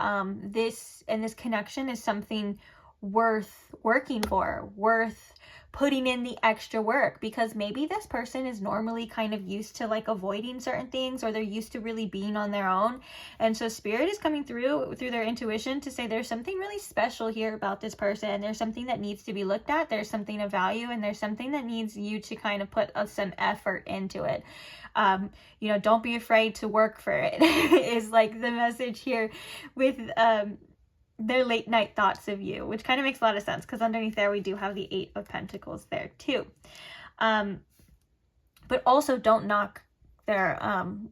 this connection is something worth working for, worth putting in the extra work, because maybe this person is normally kind of used to like avoiding certain things, or they're used to really being on their own. And so spirit is coming through their intuition to say there's something really special here about this person. There's something that needs to be looked at. There's something of value, and there's something that needs you to kind of put some effort into it. You know, don't be afraid to work for it is like the message here with their late night thoughts of you, which kind of makes a lot of sense, because underneath there we do have the Eight of Pentacles there too. But also don't knock their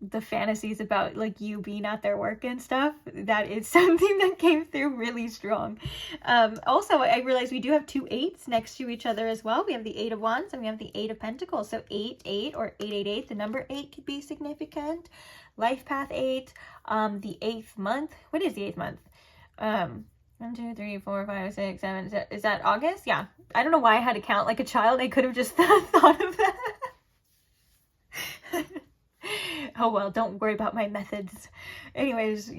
the fantasies about like you being at their work and stuff. That is something that came through really strong. Also, I realized we do have two eights next to each other as well. We have the Eight of Wands and we have the Eight of Pentacles. So 8 or 888, the number 8 could be significant. Life path 8, the 8th month. What is the 8th month? 1, 2, 3, 4, 5, 6, 7. Is that August? Yeah. I don't know why I had to count like a child. I could have just thought of that. Oh well, don't worry about my methods. Anyways,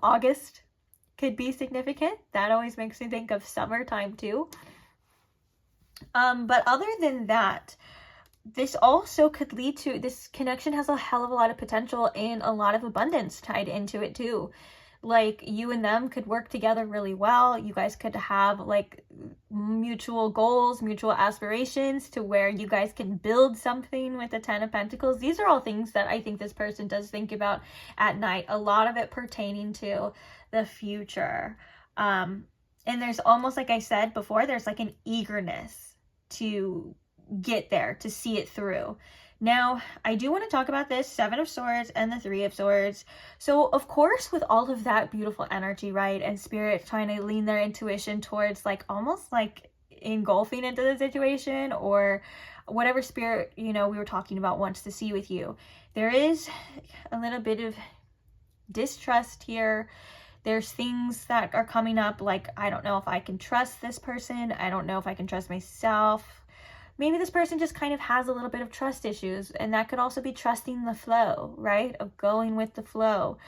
August could be significant. That always makes me think of summertime too. But other than that, this also could lead to, this connection has a hell of a lot of potential and a lot of abundance tied into it too. Like you and them could work together really well. You guys could have like mutual goals, mutual aspirations, to where you guys can build something with the Ten of Pentacles. These are all things that I think this person does think about at night. A lot of it pertaining to the future. And there's almost, like I said before, there's like an eagerness to get there, to see it through, Now, I do want to talk about this Seven of Swords and the Three of Swords. So, of course, with all of that beautiful energy, right, and spirit trying to lean their intuition towards like almost like engulfing into the situation, or whatever spirit, you know, we were talking about wants to see with you, there is a little bit of distrust here. There's things that are coming up like, I don't know if I can trust this person. I don't know if I can trust myself. Maybe this person just kind of has a little bit of trust issues, and that could also be trusting the flow, right? Of going with the flow.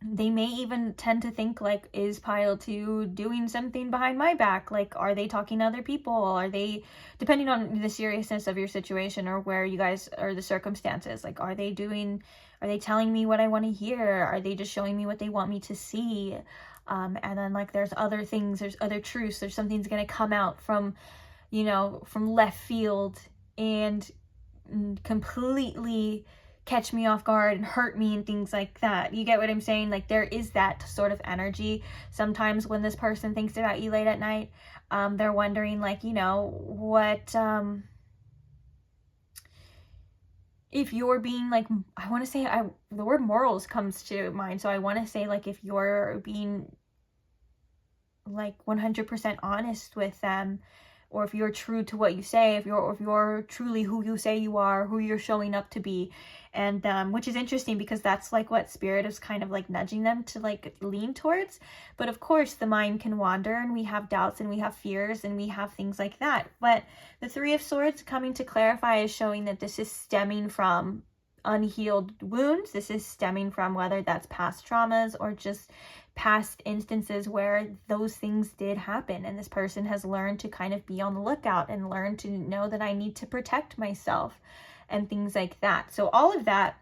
They may even tend to think like, is pile 2 doing something behind my back? Like, are they talking to other people? Are they, depending on the seriousness of your situation or where you guys, or the circumstances, like, are they telling me what I want to hear? Are they just showing me what they want me to see? And then like, there's other things, there's other truths, there's something's going to come out from, you know, from left field and completely catch me off guard and hurt me and things like that. You get what I'm saying? Like, there is that sort of energy. Sometimes when this person thinks about you late at night, they're wondering like, you know, what, if you're being like, I want to say, the word morals comes to mind. So I want to say like, if you're being like 100% honest with them, or if you're true to what you say, if you're truly who you say you are, who you're showing up to be. And which is interesting because that's like what spirit is kind of like nudging them to like lean towards. But of course the mind can wander, and we have doubts and we have fears and we have things like that. But the Three of Swords coming to clarify is showing that this is stemming from unhealed wounds. This is stemming from whether that's past traumas or just past instances where those things did happen, and this person has learned to kind of be on the lookout and learn to know that I need to protect myself and things like that. So all of that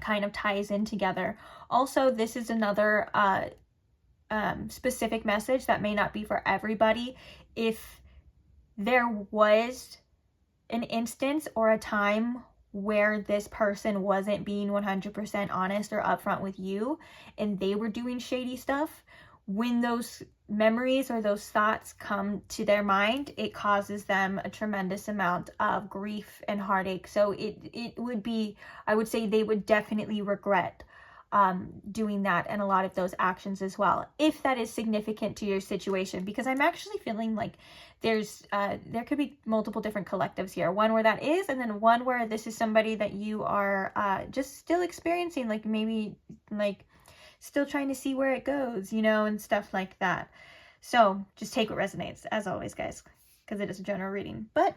kind of ties in together. Also, this is another specific message that may not be for everybody. If there was an instance or a time where this person wasn't being 100% honest or upfront with you, and they were doing shady stuff, when those memories or those thoughts come to their mind, it causes them a tremendous amount of grief and heartache. So it would be, I would say they would definitely regret doing that and a lot of those actions as well, if that is significant to your situation. Because I'm actually feeling like there could be multiple different collectives here. One where that is, and then one where this is somebody that you are just still experiencing, like maybe like still trying to see where it goes, you know, and stuff like that. So just take what resonates, as always, guys, because it is a general reading. But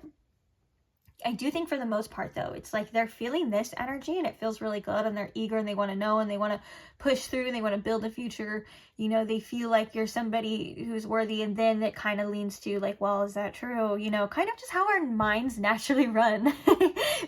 I do think for the most part, though, it's like they're feeling this energy and it feels really good, and they're eager and they want to know and they want to push through and they want to build a future. You know, they feel like you're somebody who's worthy, and then it kind of leans to like, well, is that true? You know, kind of just how our minds naturally run.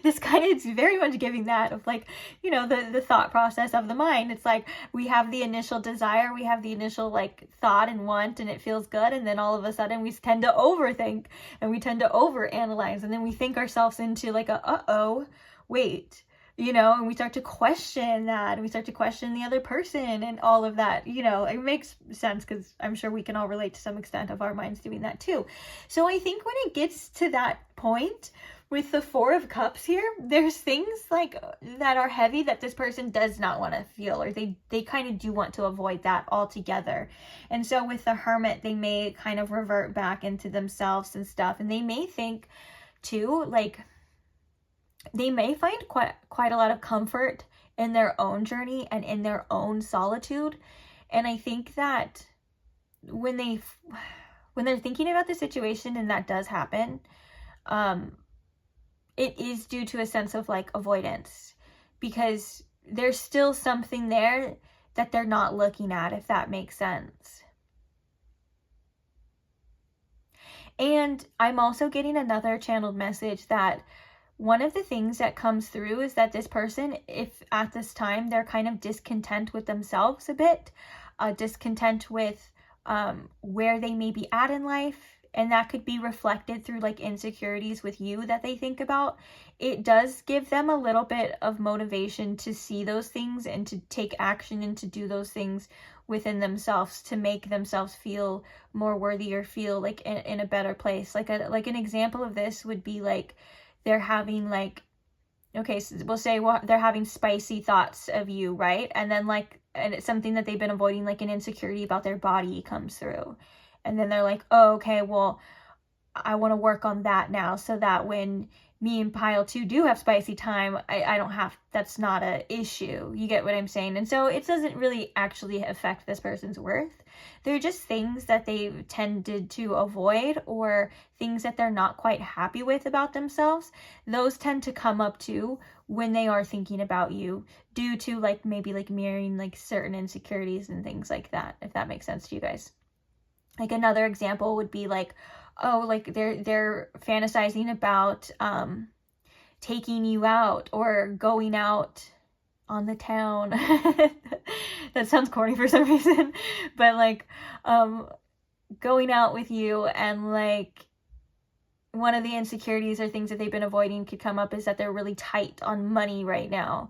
This kind of, it's very much giving that of like, you know, the thought process of the mind. It's like we have the initial desire, we have the initial like thought and want, and it feels good, and then all of a sudden we tend to overthink and we tend to overanalyze, and then we think ourselves into like a uh-oh, wait, you know, and we start to question that, and we start to question the other person and all of that. You know, it makes sense because I'm sure we can all relate to some extent of our minds doing that too. So I think when it gets to that point with the Four of Cups here, there's things like that are heavy that this person does not want to feel, or they kind of do want to avoid that altogether. And so with the Hermit, they may kind of revert back into themselves and stuff, and they may think too, like they may find quite a lot of comfort in their own journey and in their own solitude. And I think that when they're thinking about the situation, and that does happen, it is due to a sense of like avoidance, because there's still something there that they're not looking at, if that makes sense. And I'm also getting another channeled message that one of the things that comes through is that this person, if at this time they're kind of discontent with themselves a bit, discontent with where they may be at in life, and that could be reflected through like insecurities with you that they think about, it does give them a little bit of motivation to see those things and to take action and to do those things within themselves to make themselves feel more worthy or feel like in a better place. Like an example of this would be like they're having like, okay, so we'll say they're having spicy thoughts of you, right? And then like, and it's something that they've been avoiding, like an insecurity about their body comes through. And then they're like, oh, okay, well, I want to work on that now, so that when me and pile 2 do have spicy time, I don't have, that's not a issue. You get what I'm saying? And so it doesn't really actually affect this person's worth. They're just things that they've tended to avoid, or things that they're not quite happy with about themselves. Those tend to come up too when they are thinking about you, due to like maybe like mirroring like certain insecurities and things like that, if that makes sense to you guys. Like another example would be like, oh, like they're fantasizing about taking you out or going out on the town. That sounds corny for some reason, but like going out with you, and like one of the insecurities or things that they've been avoiding could come up is that they're really tight on money right now.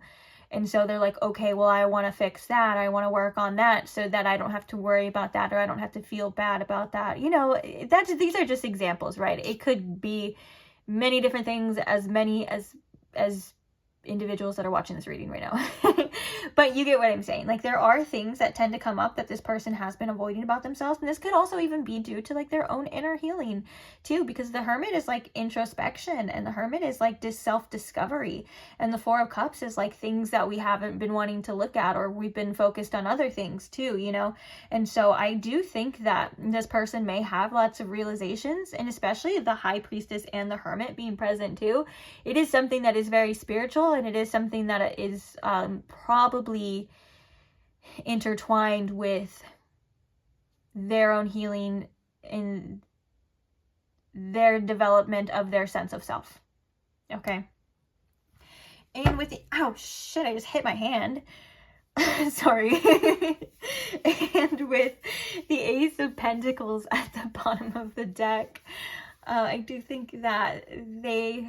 And so they're like, okay, well, I want to fix that. I want to work on that so that I don't have to worry about that, or I don't have to feel bad about that. You know, these are just examples, right? It could be many different things, as many as individuals that are watching this reading right now. But you get what I'm saying. Like, there are things that tend to come up that this person has been avoiding about themselves. And this could also even be due to like their own inner healing too, because the Hermit is like introspection, and the Hermit is like this self-discovery, and the Four of Cups is like things that we haven't been wanting to look at, or we've been focused on other things too, you know. And so I do think that this person may have lots of realizations, and especially the High Priestess and the Hermit being present too. It is something that is very spiritual, and it is something that is probably intertwined with their own healing in their development of their sense of self. Okay. And with the, oh shit, I just hit my hand. Sorry. And with the Ace of Pentacles at the bottom of the deck, I do think that they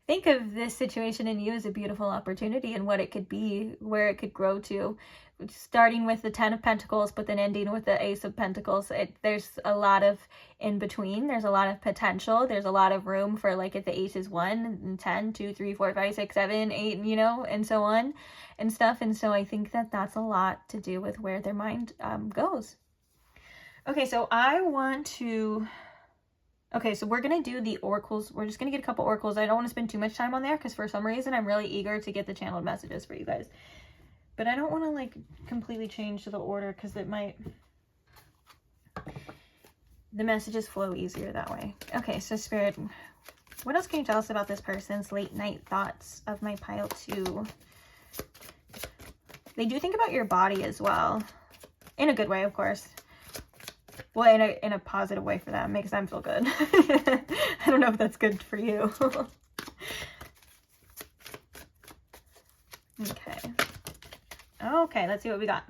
think of this situation in you as a beautiful opportunity, and what it could be, where it could grow to, starting with the 10 of Pentacles, but then ending with the Ace of Pentacles. There's a lot of in between. There's a lot of potential. There's a lot of room for, like, if the Ace is 1 and 10, 2, 3, 4, 5, 6, 7, 8, you know, and so on and stuff. And so I think that that's a lot to do with where their mind goes. Okay, so I want to... Okay, so we're going to do the oracles. We're just going to get a couple oracles. I don't want to spend too much time on there, because for some reason I'm really eager to get the channeled messages for you guys. But I don't want to like completely change the order, because it might... the messages flow easier that way. Okay, so Spirit, what else can you tell us about this person's late night thoughts of my pile 2? They do think about your body as well. In a good way, of course. Well, in a positive way for them. Makes them feel good. I don't know if that's good for you. Okay. Okay, let's see what we got.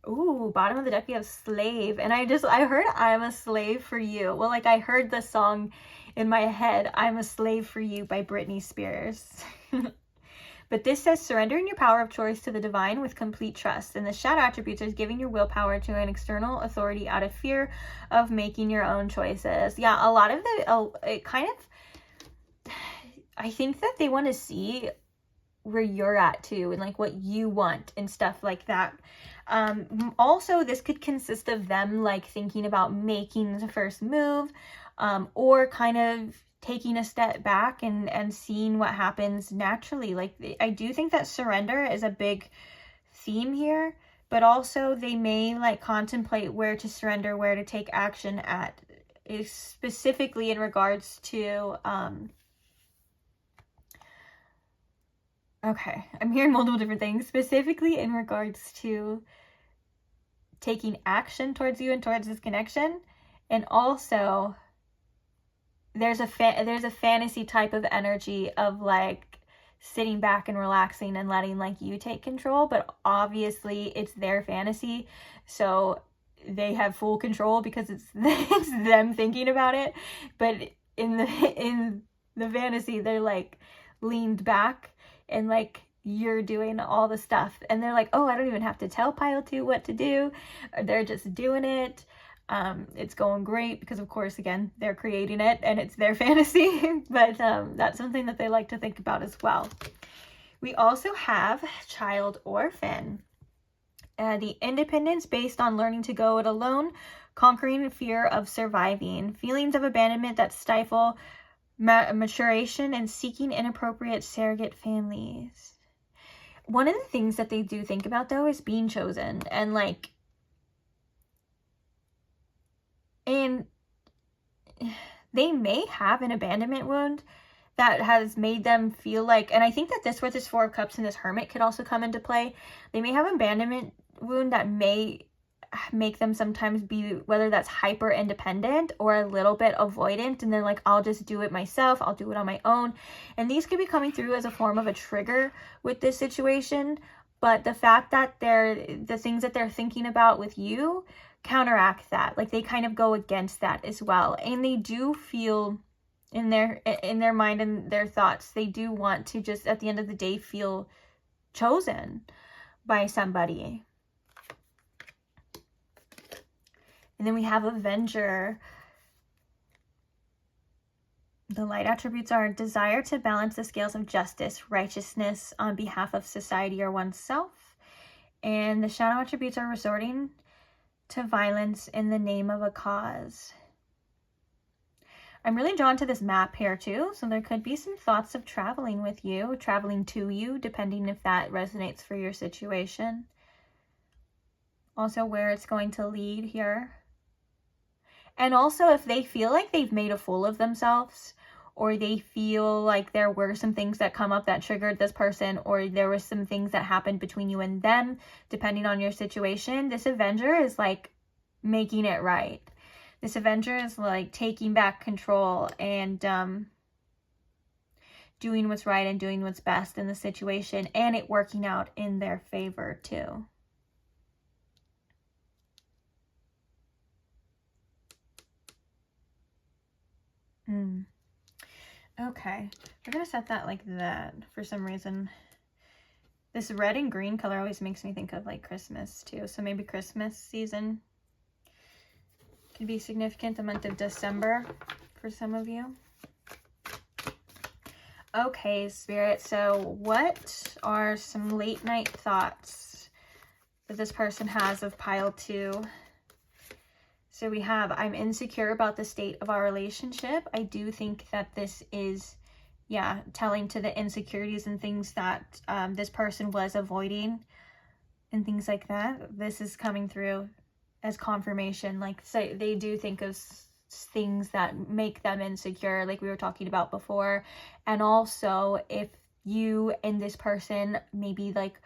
Ooh, bottom of the deck we have slave. And I heard I'm a slave for you. Well, like, I heard the song in my head, I'm a slave for you by Britney Spears. But this says, surrendering your power of choice to the divine with complete trust. And the shadow attributes is giving your willpower to an external authority out of fear of making your own choices. Yeah, a lot of it kind of, I think that they want to see where you're at too, and like what you want and stuff like that. Also, this could consist of them like thinking about making the first move, or kind of taking a step back and seeing what happens naturally. Like, I do think that surrender is a big theme here, but also they may like contemplate where to surrender, where to take action at, specifically in regards to okay, I'm hearing multiple different things, specifically in regards to taking action towards you and towards this connection. And also there's a fantasy type of energy of like sitting back and relaxing and letting like you take control, but obviously it's their fantasy, so they have full control because it's them thinking about it. But in the fantasy, they're like leaned back and like you're doing all the stuff, and they're like, oh, I don't even have to tell pile 2 what to do, or they're just doing it. It's going great because, of course, again, they're creating it and it's their fantasy, but that's something that they like to think about as well. We also have child orphan. The independence based on learning to go it alone, conquering fear of surviving, feelings of abandonment that stifle maturation, and seeking inappropriate surrogate families. One of the things that they do think about, though, is being chosen, and like, and they may have an abandonment wound that has made them feel like, and I think that this, with this Four of Cups and this Hermit, could also come into play. They may have an abandonment wound that may make them sometimes be, whether that's hyper independent or a little bit avoidant, and they're like, I'll just do it myself, I'll do it on my own. And these could be coming through as a form of a trigger with this situation, but the fact that the things that they're thinking about with you counteract that. Like, they kind of go against that as well, and they do feel in their mind and their thoughts, they do want to just, at the end of the day, feel chosen by somebody. And then we have Avenger. The light attributes are desire to balance the scales of justice, righteousness on behalf of society or oneself. And the shadow attributes are resorting to violence in the name of a cause. I'm really drawn to this map here too, so there could be some thoughts of traveling with you, traveling to you, depending if that resonates for your situation. Also where it's going to lead here. And also if they feel like they've made a fool of themselves, or they feel like there were some things that come up that triggered this person, or there were some things that happened between you and them, depending on your situation, this Avenger is like making it right. This Avenger is like taking back control and doing what's right and doing what's best in the situation, and it working out in their favor too. Okay, we're gonna set that like that. For some reason, this red and green color always makes me think of like Christmas too, so maybe Christmas season can be significant, the month of December for some of you. Okay, Spirit, so what are some late night thoughts that this person has of pile 2? So we have, I'm insecure about the state of our relationship. I do think that this is, yeah, telling to the insecurities and things that this person was avoiding and things like that. This is coming through as confirmation. Like, so they do think of things that make them insecure, like we were talking about before. And also, if you and this person, maybe like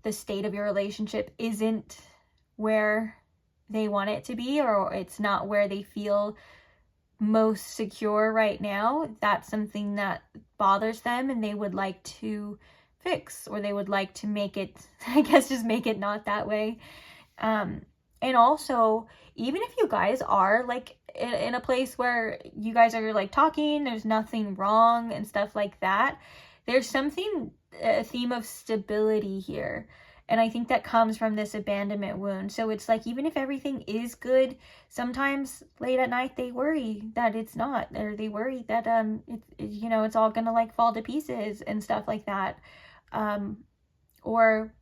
the state of your relationship isn't where they want it to be, or it's not where they feel most secure right now, that's something that bothers them and they would like to fix, or they would like to make it, I guess, just make it not that way. And also, even if you guys are like in a place where you guys are like talking, there's nothing wrong and stuff like that, there's something, a theme of stability here. And I think that comes from this abandonment wound. So it's like, even if everything is good, sometimes late at night they worry that it's not, or they worry that you know, it's all gonna like fall to pieces and stuff like that. Or,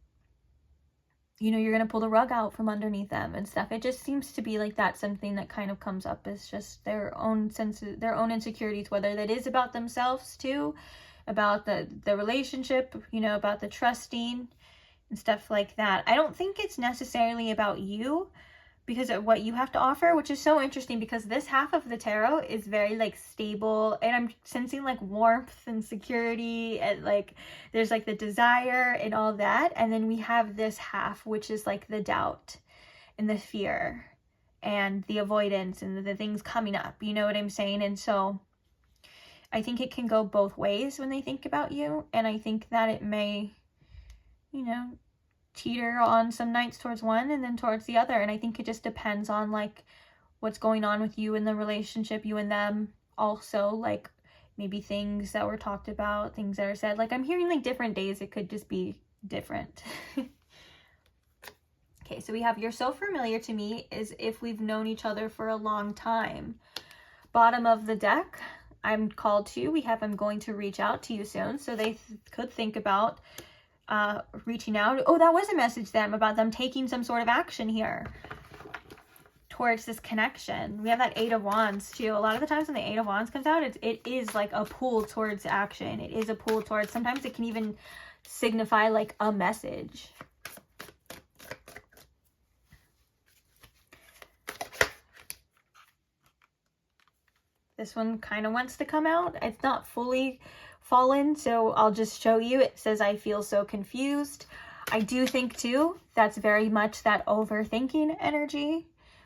you know, you're gonna pull the rug out from underneath them and stuff. It just seems to be like that's something that kind of comes up as just their own senses, their own insecurities, whether that is about themselves too, about the relationship, you know, about the trusting and stuff like that. I don't think it's necessarily about you because of what you have to offer, which is so interesting because this half of the tarot is very like stable, and I'm sensing like warmth and security, and like there's like the desire and all that. And then we have this half, which is like the doubt and the fear and the avoidance and the things coming up, you know what I'm saying? And so I think it can go both ways when they think about you, and I think that it may, you know, teeter on some nights towards one and then towards the other. And I think it just depends on like what's going on with you in the relationship, you and them. Also, like maybe things that were talked about, things that are said. Like I'm hearing like different days, it could just be different. Okay, Okay, so we have, you're so familiar to me as if we've known each other for a long time. Bottom of the deck, I'm called to. We have, I'm going to reach out to you soon. So they could think about reaching out. Oh, that was a message to them about them taking some sort of action here towards this connection. We have that Eight of Wands too. A lot of the times when the Eight of Wands comes out, it is like a pull towards action. It is a pull towards, sometimes it can even signify like a message. This one kind of wants to come out. It's not fully fallen, so I'll just show you. It says, I feel so confused. I do think too, that's very much that overthinking energy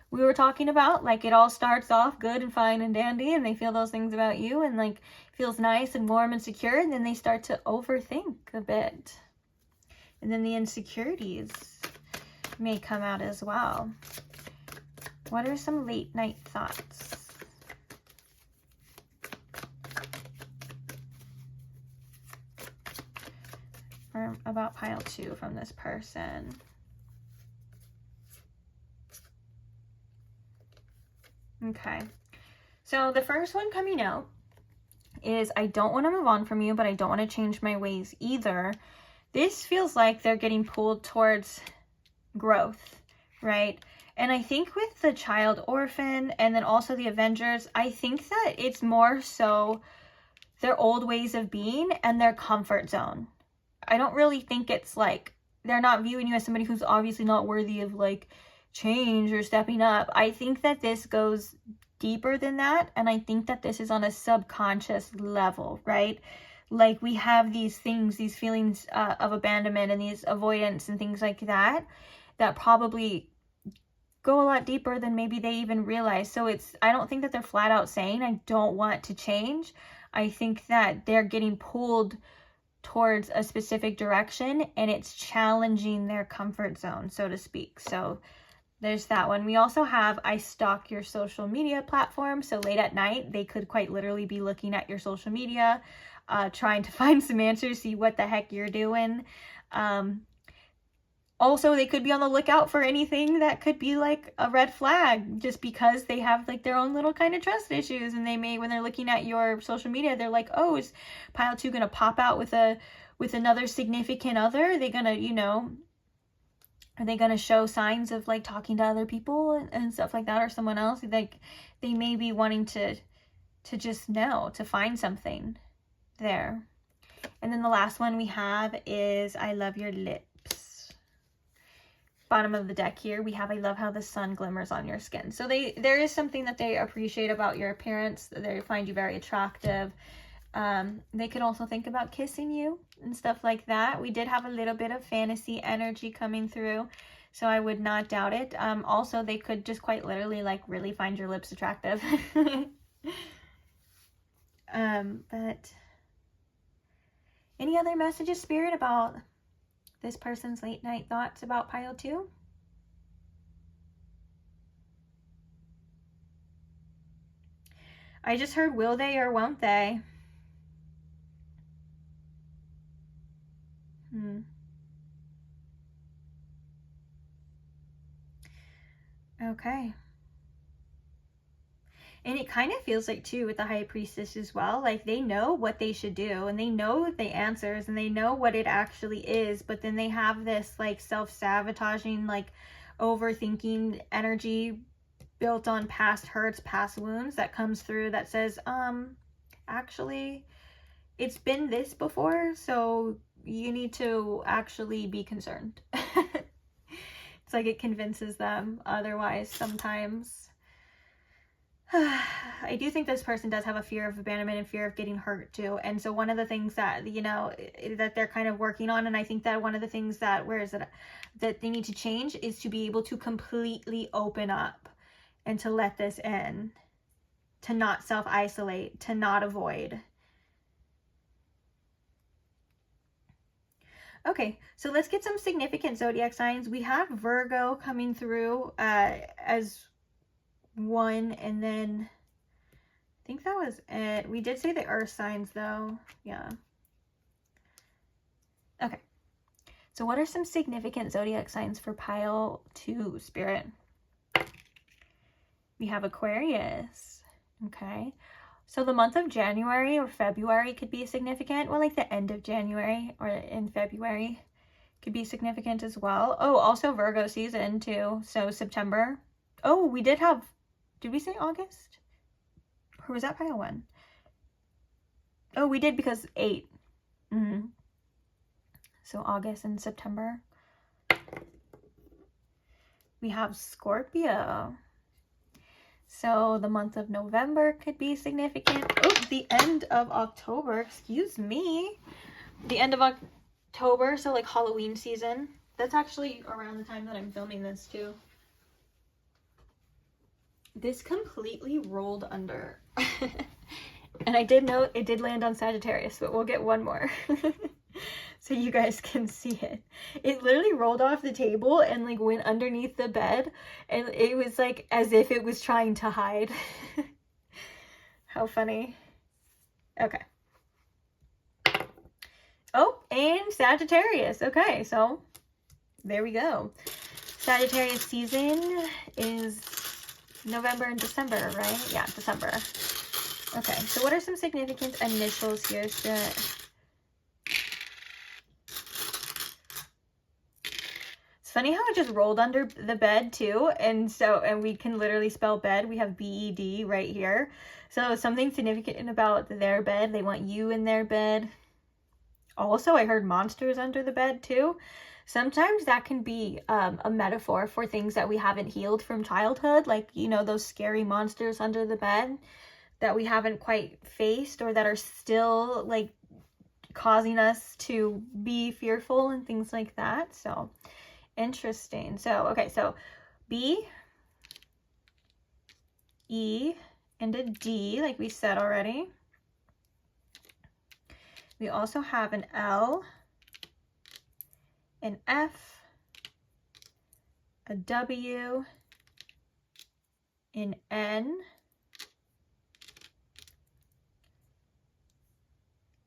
we were talking about. Like, it all starts off good and fine and dandy, and they feel those things about you, and like feels nice and warm and secure, and then they start to overthink a bit. And then the insecurities may come out as well. What are some late night thoughts? Or about pile 2 from this person. Okay, so the first one coming out is, I don't want to move on from you, but I don't want to change my ways either. This feels like they're getting pulled towards growth, right? And I think with the child orphan and then also the Avengers, I think that it's more so their old ways of being and their comfort zone. I don't really think it's like, they're not viewing you as somebody who's obviously not worthy of like change or stepping up. I think that this goes deeper than that. And I think that this is on a subconscious level, right? Like, we have these things, these feelings of abandonment and these avoidance and things like that, that probably go a lot deeper than maybe they even realize. So it's, I don't think that they're flat out saying, I don't want to change. I think that they're getting pulled towards a specific direction, and it's challenging their comfort zone, so to speak. So there's that one. We also have, I stalk your social media platform. So late at night, they could quite literally be looking at your social media, trying to find some answers, see what the heck you're doing. Also, they could be on the lookout for anything that could be like a red flag, just because they have like their own little kind of trust issues. And they may, when they're looking at your social media, they're like, oh, is pile 2 gonna pop out with another significant other? Are they gonna, you know, are they gonna show signs of like talking to other people and stuff like that, or someone else? Like, they may be wanting to just know, to find something there. And then the last one we have is, I love your lips. Bottom of the deck here, we have, I love how the sun glimmers on your skin. So there is something that they appreciate about your appearance. They find you very attractive. They could also think about kissing you and stuff like that. We did have a little bit of fantasy energy coming through, so I would not doubt it. Also, they could just quite literally like really find your lips attractive. But any other messages, Spirit, about this person's late night thoughts about pile 2? I just heard, will they or won't they? Okay. And it kind of feels like too with the High Priestess as well, like they know what they should do and they know the answers and they know what it actually is, but then they have this like self-sabotaging, like overthinking energy built on past hurts, past wounds that comes through that says, actually, it's been this before, so you need to actually be concerned. It's like it convinces them otherwise sometimes. I do think this person does have a fear of abandonment and fear of getting hurt too. And so one of the things that, you know, that they're kind of working on, and I think that one of the things that, that they need to change is to be able to completely open up and to let this in, to not self-isolate, to not avoid. Okay, so let's get some significant zodiac signs. We have Virgo coming through as one, and then I think that was it. We did say the earth signs though. Yeah. Okay. So what are some significant zodiac signs for pile 2, Spirit? We have Aquarius. Okay. So the month of January or February could be significant. Well, like the end of January or in February could be significant as well. Oh, also Virgo season too. So September. Oh, we did have, did we say August? Or was that pile 1? Oh, we did because 8. So August and September. We have Scorpio. So the month of November could be significant. Oh, the end of October, excuse me. The end of October, so like Halloween season. That's actually around the time that I'm filming this too. This completely rolled under. And I did note it did land on Sagittarius, but we'll get one more. So you guys can see it. It literally rolled off the table and like went underneath the bed, and it was like as if it was trying to hide. How funny. Okay. Oh, and Sagittarius. Okay, so there we go. Sagittarius season is November and December, right? Yeah, December. Okay, so what are some significant initials here, Spirit? It's funny how it just rolled under the bed too, and we can literally spell bed. We have B-E-D right here. So something significant about their bed. They want you in their bed. Also, I heard monsters under the bed too. Sometimes that can be a metaphor for things that we haven't healed from childhood, like, you know, those scary monsters under the bed that we haven't quite faced, or that are still like causing us to be fearful and things like that. So interesting. So okay, so B, E, and a D, like we said already. We also have an L, an F, a W, an N,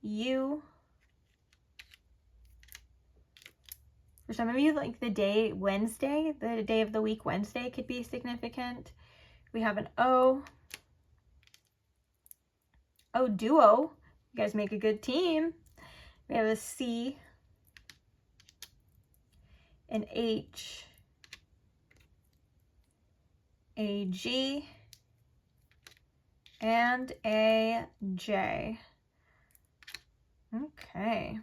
U. For some of you, like the day Wednesday, the day of the week Wednesday could be significant. We have an O. Oh, duo. You guys make a good team. We have a C, an H, a G, and a J. Okay.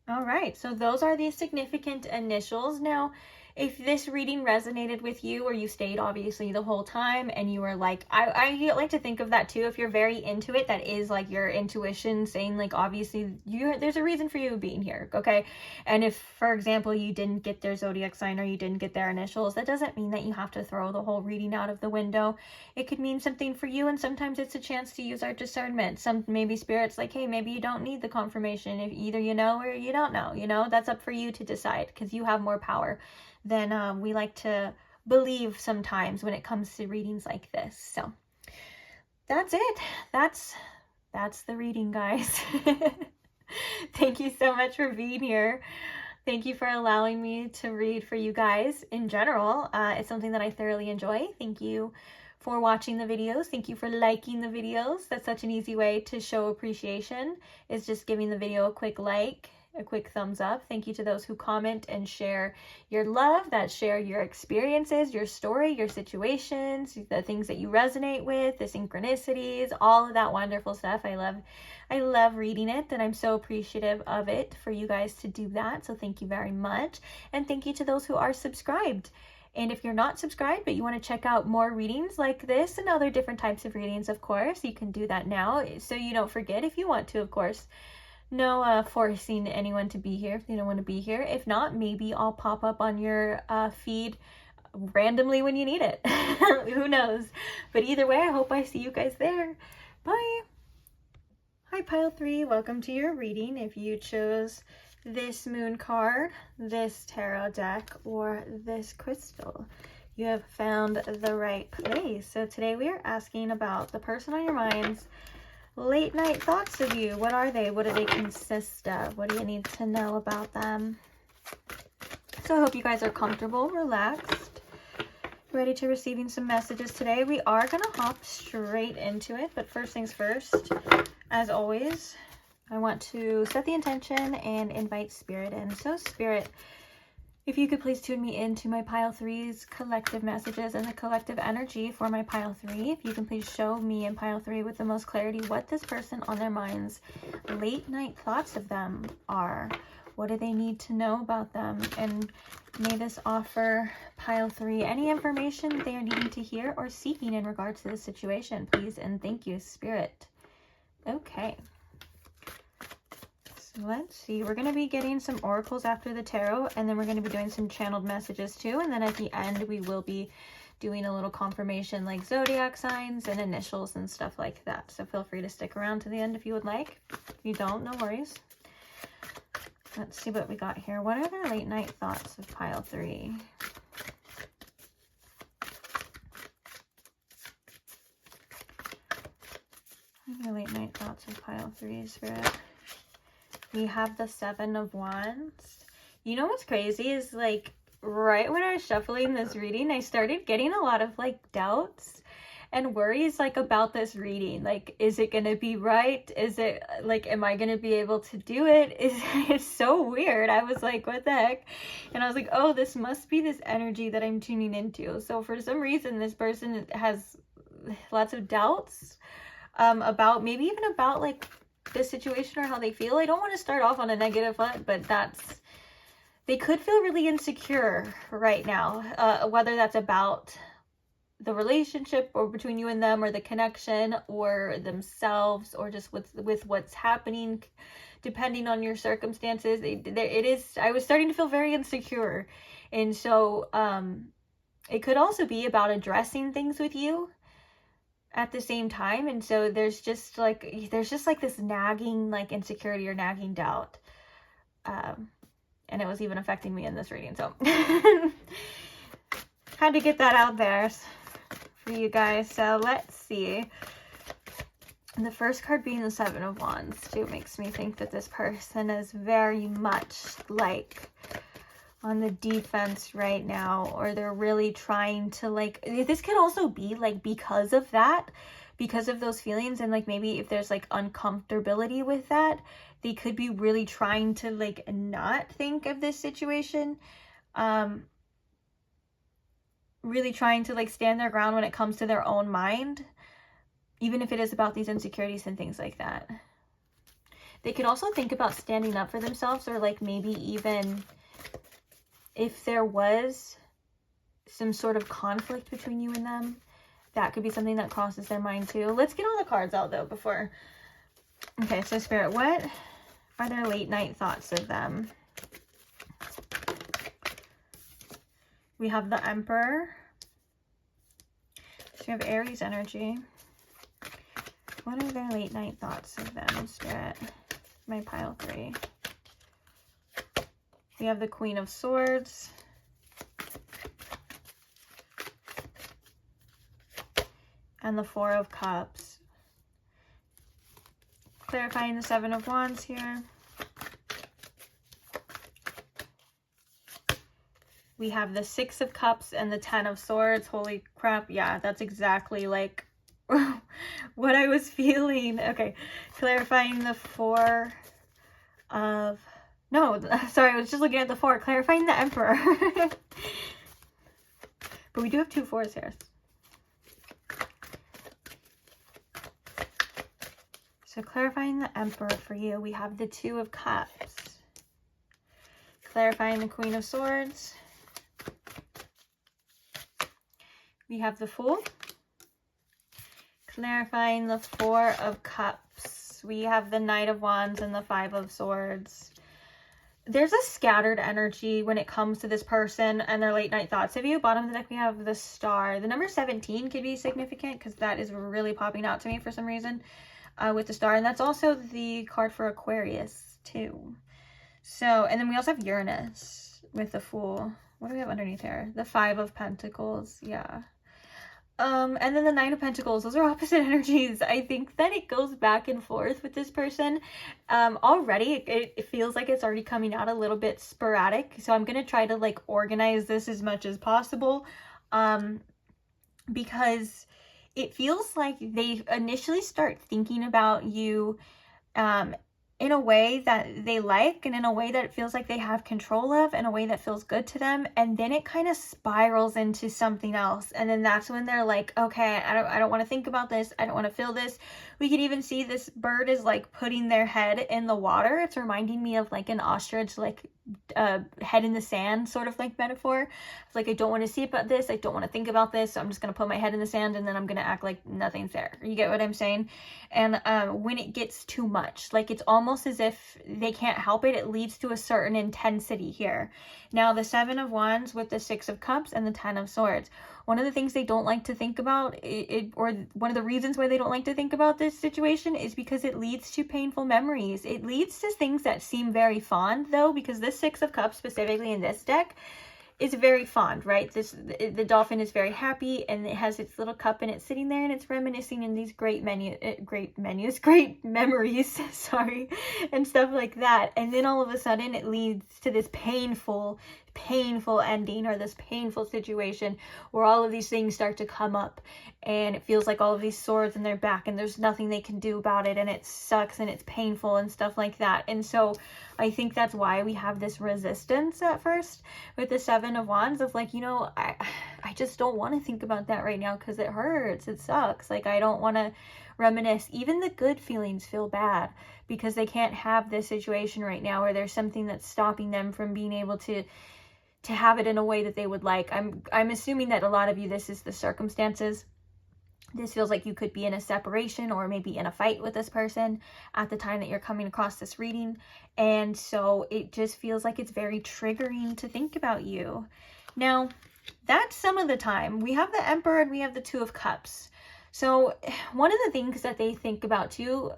All right, so those are the significant initials. Now, if this reading resonated with you, or you stayed obviously the whole time and you were like, I like to think of that too, if you're very into it, that is like your intuition saying like, obviously there's a reason for you being here, okay? And if, for example, you didn't get their zodiac sign or you didn't get their initials, that doesn't mean that you have to throw the whole reading out of the window. It could mean something for you, and sometimes it's a chance to use our discernment. Maybe Spirit's like, hey, maybe you don't need the confirmation. If either you know or you don't know, you know, that's up for you to decide, because you have more power than we like to believe sometimes when it comes to readings like this. So that's it. That's the reading, guys. Thank you so much for being here. Thank you for allowing me to read for you guys in general. It's something that I thoroughly enjoy. Thank you for watching the videos. Thank you for liking the videos. That's such an easy way to show appreciation, is just giving the video a quick like, a quick thumbs up. Thank you to those who comment and share your love, that share your experiences, your story, your situations, the things that you resonate with, the synchronicities, all of that wonderful stuff. I love reading it, and I'm so appreciative of it for you guys to do that. So thank you very much. And thank you to those who are subscribed. And if you're not subscribed, but you want to check out more readings like this and other different types of readings, of course, you can do that now, so you don't forget if you want to, of course. No forcing anyone to be here if they don't want to be here. If not, maybe I'll pop up on your feed randomly when you need it. Who knows? But either way, I hope I see you guys there. Bye. Hi, Pile 3. Welcome to your reading. If you chose this moon card, this tarot deck, or this crystal, You have found the right place. So today we are asking about the person on your mind's late night thoughts of you. What are they? What do they consist of? What do you need to know about them? So I hope you guys are comfortable, relaxed, ready to receiving some messages today. We are going to hop straight into it, but first things first, as always, I want to set the intention and invite spirit in. So spirit, if you could please tune me into my pile 3's collective messages and the collective energy for my pile 3. If you can please show me in pile 3 with the most clarity what this person on their mind's late night thoughts of them are. What do they need to know about them? And may this offer pile 3 any information they are needing to hear or seeking in regards to this situation, please. And thank you, spirit. Okay. Let's see, we're going to be getting some oracles after the tarot, and then we're going to be doing some channeled messages too, and then at the end we will be doing a little confirmation like zodiac signs and initials and stuff like that. So feel free to stick around to the end if you would like. If you don't, no worries. Let's see what we got here. What are their late night thoughts of pile 3? What are their late night thoughts of pile 3, spirit? We have the 7 of Wands. You know what's crazy is, like, right when I was shuffling this reading, I started getting a lot of, like, doubts and worries, like, about this reading. Like, is it gonna be right? Is it, like, am I gonna be able to do it? It's so weird. I was like, what the heck? And I was like, oh, this must be this energy that I'm tuning into. So for some reason, this person has lots of doubts about, maybe even about, like, this situation or how they feel. I don't want to start off on a negative foot, but they could feel really insecure right now, whether that's about the relationship or between you and them, or the connection, or themselves, or just with what's happening depending on your circumstances. I was starting to feel very insecure, and so it could also be about addressing things with you at the same time. And so there's just like this nagging, like, insecurity or nagging doubt, and it was even affecting me in this reading, so had to get that out there for you guys. So let's see, the first card being the 7 of Wands too makes me think that this person is very much like on the defense right now, or they're really trying to, like, this could also be like because of those feelings, and like maybe if there's like uncomfortability with that, they could be really trying to, like, not think of this situation, really trying to, like, stand their ground when it comes to their own mind, even if it is about these insecurities and things like that. They could also think about standing up for themselves, or like maybe even if there was some sort of conflict between you and them, that could be something that crosses their mind too. Let's get all the cards out though before. Okay, so spirit, what are their late night thoughts of them? We have the Emperor. So we have Aries energy. What are their late night thoughts of them, spirit? My pile 3. We have the Queen of Swords. And the 4 of Cups. Clarifying the 7 of Wands here. We have the 6 of Cups and the 10 of Swords. Holy crap. Yeah, that's exactly like what I was feeling. Okay, clarifying the 4 of... No, sorry, I was just looking at the 4. Clarifying the Emperor. But we do have 2 4s here. So clarifying the Emperor for you, we have the 2 of Cups. Clarifying the Queen of Swords. We have the Fool. Clarifying the 4 of Cups. We have the Knight of Wands and the 5 of Swords. There's a scattered energy when it comes to this person and their late night thoughts of you. Bottom of the deck, we have the Star. The number 17 could be significant because that is really popping out to me for some reason with the Star. And that's also the card for Aquarius too. So, and then we also have Uranus with the Fool. what do we have underneath here? The 5 of Pentacles. Yeah. And then the 9 of Pentacles, those are opposite energies. I think that it goes back and forth with this person. Already, it feels like it's already coming out a little bit sporadic. So I'm going to try to like organize this as much as possible. Because it feels like they initially start thinking about you, in a way that they like, and in a way that it feels like they have control of, in a way that feels good to them, and then it kind of spirals into something else, and then that's when they're like, okay, I don't want to think about this, I don't want to feel this. We can even see this bird is like putting their head in the water. It's reminding me of like an ostrich, like head in the sand sort of like metaphor. It's like, I don't want to see about this, I don't want to think about this, so I'm just going to put my head in the sand, and then I'm going to act like nothing's there. You get what I'm saying? And when it gets too much, like it's almost as if they can't help it, it leads to a certain intensity here. Now the 7 of Wands with the 6 of Cups and the 10 of Swords, one of the things they don't like to think about, or one of the reasons why they don't like to think about this situation, is because it leads to painful memories. It leads to things that seem very fond, though, because this 6 of Cups, specifically in this deck, is very fond, right? The dolphin is very happy, and it has its little cup, and it's sitting there, and it's reminiscing in these great memories, sorry, and stuff like that. And then all of a sudden, it leads to this painful ending, or this painful situation where all of these things start to come up, and it feels like all of these swords in their back, and there's nothing they can do about it, and it sucks, and it's painful and stuff like that. And so I think that's why we have this resistance at first with the 7 of Wands of like, you know, I just don't want to think about that right now because it hurts, it sucks. Like, I don't want to reminisce. Even the good feelings feel bad because they can't have this situation right now, or there's something that's stopping them from being able to have it in a way that they would like. I'm assuming that a lot of you, this is the circumstances. This feels like you could be in a separation, or maybe in a fight with this person at the time that you're coming across this reading. And so it just feels like it's very triggering to think about you. Now, that's some of the time. We have the Emperor and we have the 2 of Cups. So one of the things that they think about too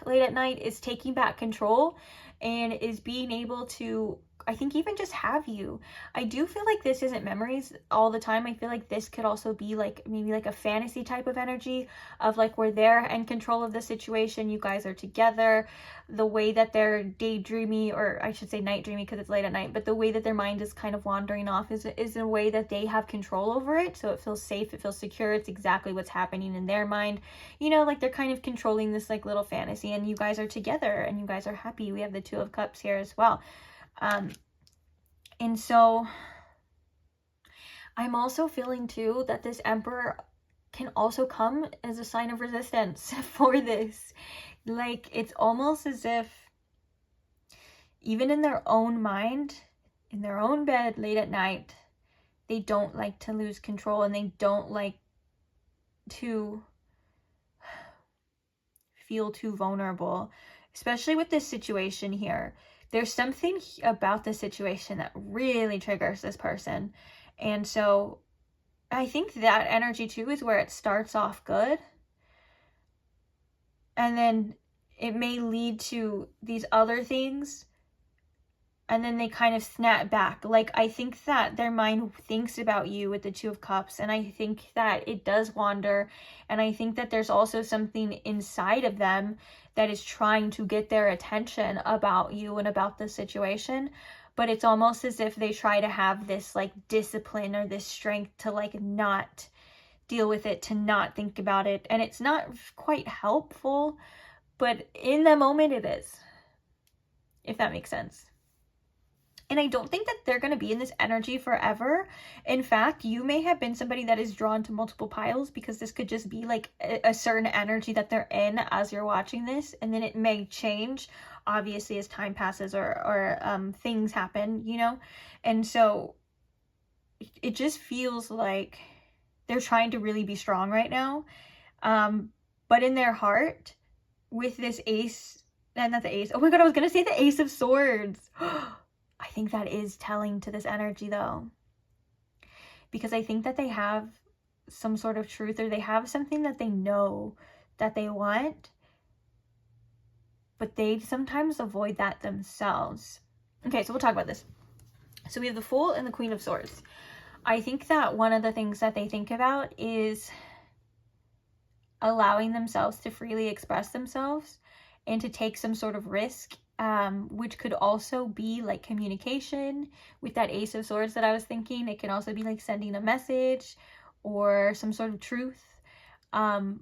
late at night is taking back control, and is being able to, I think, even just have you. I do feel like this isn't memories all the time. I feel like this could also be like maybe like a fantasy type of energy of like where they're in control of the situation, you guys are together, the way that they're daydreamy, or I should say night dreamy because it's late at night, but the way that their mind is kind of wandering off is in a way that they have control over it. So it feels safe, it feels secure, it's exactly what's happening in their mind. You know, like they're kind of controlling this like little fantasy, and you guys are together and you guys are happy. We have the 2 of Cups here as well. And so I'm also feeling too that this Emperor can also come as a sign of resistance for this. Like, it's almost as if even in their own mind, in their own bed late at night, they don't like to lose control, and they don't like to feel too vulnerable, especially with this situation here. There's something about this situation that really triggers this person. And so I think that energy too is where it starts off good, and then it may lead to these other things, and then they kind of snap back. Like, I think that their mind thinks about you with the 2 of Cups, and I think that it does wander, and I think that there's also something inside of them that is trying to get their attention about you and about the situation. But it's almost as if they try to have this like discipline or this strength to like not deal with it, to not think about it, and it's not quite helpful, but in the moment it is, if that makes sense. And I don't think that they're going to be in this energy forever. In fact, you may have been somebody that is drawn to multiple piles, because this could just be like a certain energy that they're in as you're watching this. And then it may change, obviously, as time passes, or things happen, you know? And so it just feels like they're trying to really be strong right now. But in their heart, with this ace, and not the ace. Oh my God, I was going to say the Ace of Swords. I think that is telling to this energy though, because I think that they have some sort of truth, or they have something that they know that they want, but they sometimes avoid that themselves. Okay, so we'll talk about this. So we have the Fool and the Queen of Swords. I think that one of the things that they think about is allowing themselves to freely express themselves and to take some sort of risk, which could also be like communication with that Ace of Swords that I was thinking. It can also be like sending a message or some sort of truth. And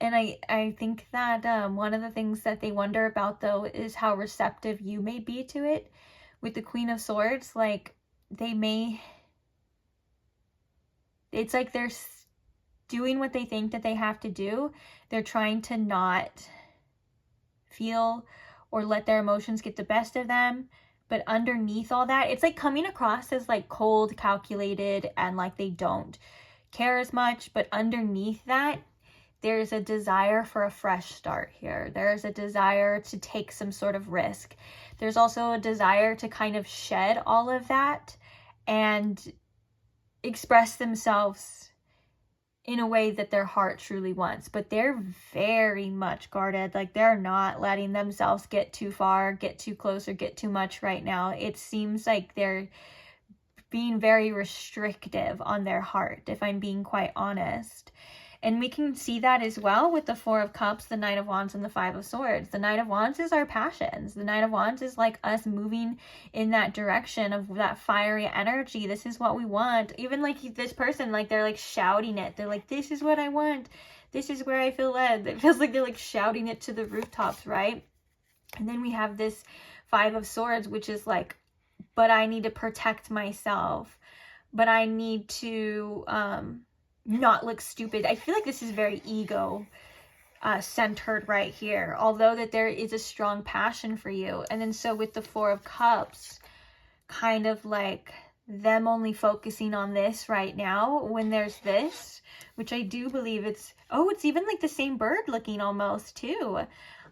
I think that one of the things that they wonder about, though, is how receptive you may be to it. With the Queen of Swords, like, it's like they're doing what they think that they have to do. They're trying to not feel or let their emotions get the best of them. But underneath all that, it's like coming across as like cold, calculated, and like they don't care as much. But underneath that, there's a desire for a fresh start here. There's a desire to take some sort of risk. There's also a desire to kind of shed all of that and express themselves in a way that their heart truly wants. But they're very much guarded. Like, they're not letting themselves get too far, get too close, or get too much right now. It seems like they're being very restrictive on their heart, if I'm being quite honest. And we can see that as well with the Four of Cups, the Knight of Wands, and the Five of Swords. The Knight of Wands is our passions. The Knight of Wands is like us moving in that direction of that fiery energy. This is what we want. Even like this person, like they're like shouting it. They're like, this is what I want. This is where I feel led. It feels like they're like shouting it to the rooftops, right? And then we have this Five of Swords, which is like, but I need to protect myself. But I need to, not look stupid. I feel like this is very ego centered right here, although that there is a strong passion for you. And then so with the Four of Cups, kind of like them only focusing on this right now when there's this, which I do believe it's even like the same bird looking almost too.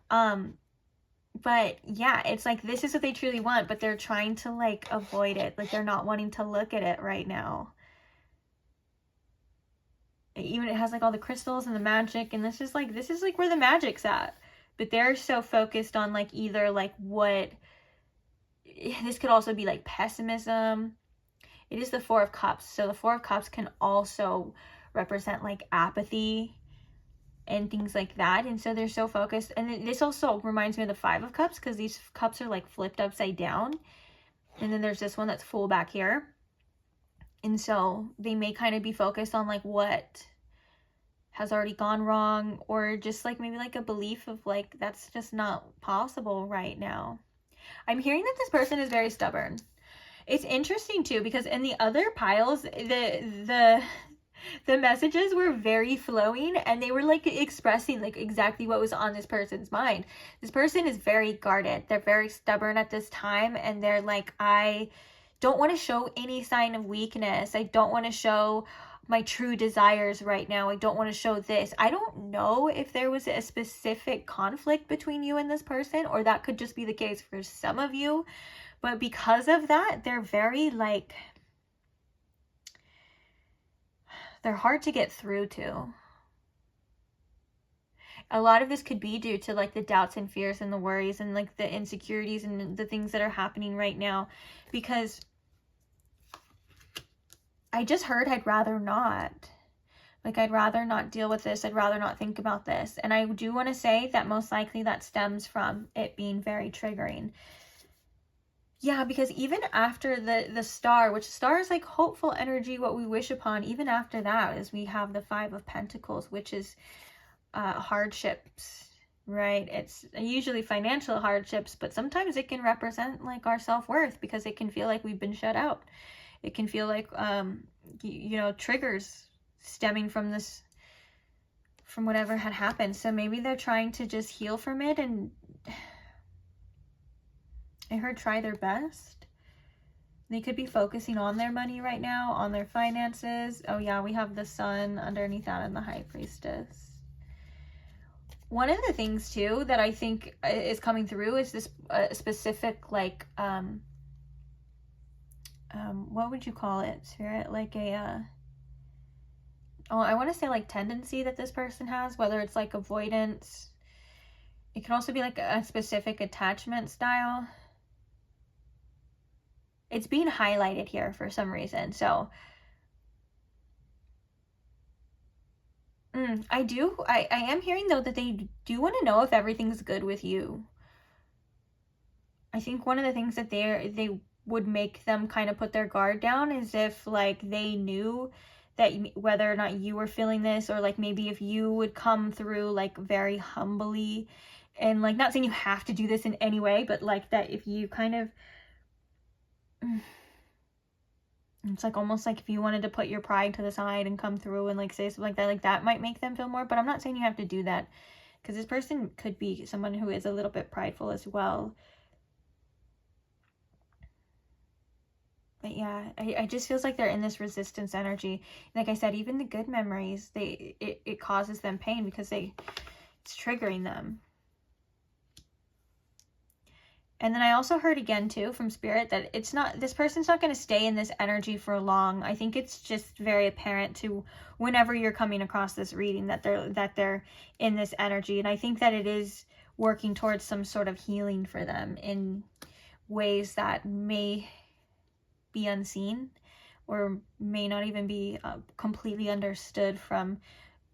But yeah, it's like this is what they truly want, but they're trying to like avoid it. Like, they're not wanting to look at it right now. Even it has like all the crystals and the magic, and this is like where the magic's at. But they're so focused on like either like what, this could also be like pessimism. It is the Four of Cups, so the Four of Cups can also represent like apathy and things like that. And so they're so focused. And this also reminds me of the Five of Cups, because these cups are like flipped upside down, and then there's this one that's full back here. And so they may kind of be focused on like what has already gone wrong, or just like maybe like a belief of like that's just not possible right now. I'm hearing that this person is very stubborn. It's interesting too, because in the other piles, the messages were very flowing, and they were like expressing like exactly what was on this person's mind. This person is very guarded. They're very stubborn at this time, and they're like, I don't want to show any sign of weakness. I don't want to show my true desires right now. I don't want to show this. I don't know if there was a specific conflict between you and this person, or that could just be the case for some of you. But because of that, they're very like, they're hard to get through to. A lot of this could be due to like the doubts and fears and the worries and like the insecurities and the things that are happening right now, because I just heard I'd rather not. Like, I'd rather not deal with this. I'd rather not think about this. And I do want to say that most likely that stems from it being very triggering. Yeah, because even after the star, which star is like hopeful energy, what we wish upon, even after that is we have the Five of Pentacles, which is hardships, right? It's usually financial hardships, but sometimes it can represent like our self-worth, because it can feel like we've been shut out. It can feel like, you know, triggers stemming from this, from whatever had happened. So maybe they're trying to just heal from it, and I heard try their best. They could be focusing on their money right now, on their finances. Oh yeah, we have the Sun underneath that and the High Priestess. One of the things too that I think is coming through is this specific like, what would you call it, Spirit? Like a, I want to say like tendency that this person has, whether it's like avoidance. It can also be like a specific attachment style. it's being highlighted here for some reason. So I am hearing though that they do want to know if everything's good with you. I think one of the things that they would make them kind of put their guard down is if like they knew that whether or not you were feeling this, or like maybe if you would come through like very humbly, and like not saying you have to do this in any way, but like that if you kind of, it's like almost like if you wanted to put your pride to the side and come through and like say something like that might make them feel more. But I'm not saying you have to do that, because this person could be someone who is a little bit prideful as well. But yeah, I just feels like they're in this resistance energy. Like I said, even the good memories, it causes them pain because it's triggering them. And then I also heard again too from Spirit that this person's not going to stay in this energy for long. I think it's just very apparent to whenever you're coming across this reading that they're in this energy. And I think that it is working towards some sort of healing for them in ways that may be unseen or may not even be completely understood from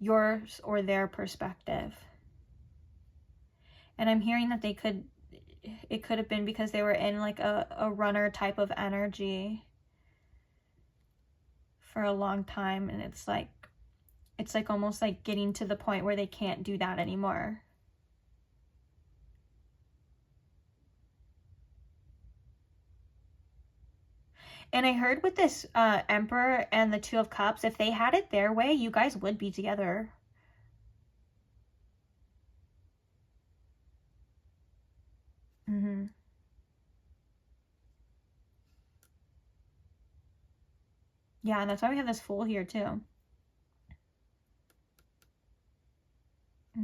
yours or their perspective. And I'm hearing that it could have been because they were in like a runner type of energy for a long time, and it's like almost like getting to the point where they can't do that anymore. And I heard with this Emperor and the Two of Cups, if they had it their way, you guys would be together. Yeah, and that's why we have this Fool here too.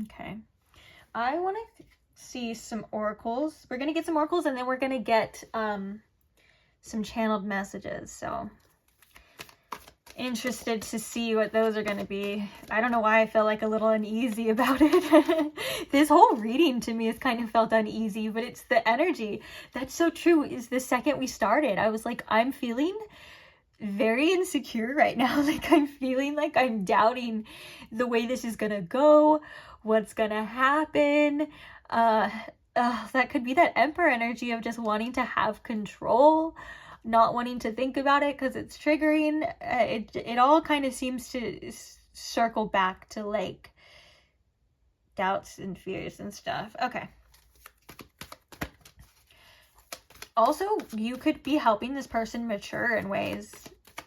Okay. I want to see some oracles. We're going to get some oracles, and then we're going to get some channeled messages. So interested to see what those are going to be. I don't know why I feel like a little uneasy about it. This whole reading to me has kind of felt uneasy, but it's the energy. That's so true. Is the second we started, I was like, I'm feeling very insecure right now. Like I'm feeling like I'm doubting the way this is gonna go, what's gonna happen. That could be that Emperor energy of just wanting to have control, not wanting to think about it because it's triggering. It all kind of seems to circle back to like doubts and fears and stuff. Okay. Also, you could be helping this person mature in ways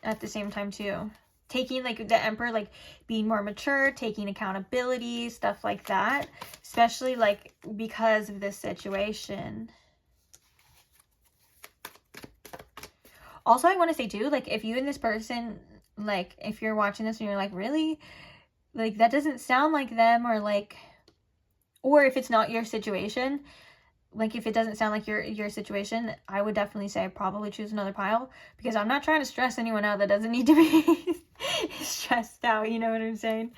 at the same time too. Taking like the Emperor, like being more mature, taking accountability, stuff like that. Especially like because of this situation. Also, I want to say too, like if you and this person, like if you're watching this and you're like, really? Like that doesn't sound like them, or like, or if it's not your situation, like if it doesn't sound like your situation, I would definitely say probably choose another pile, because I'm not trying to stress anyone out that doesn't need to be stressed out, you know what I'm saying?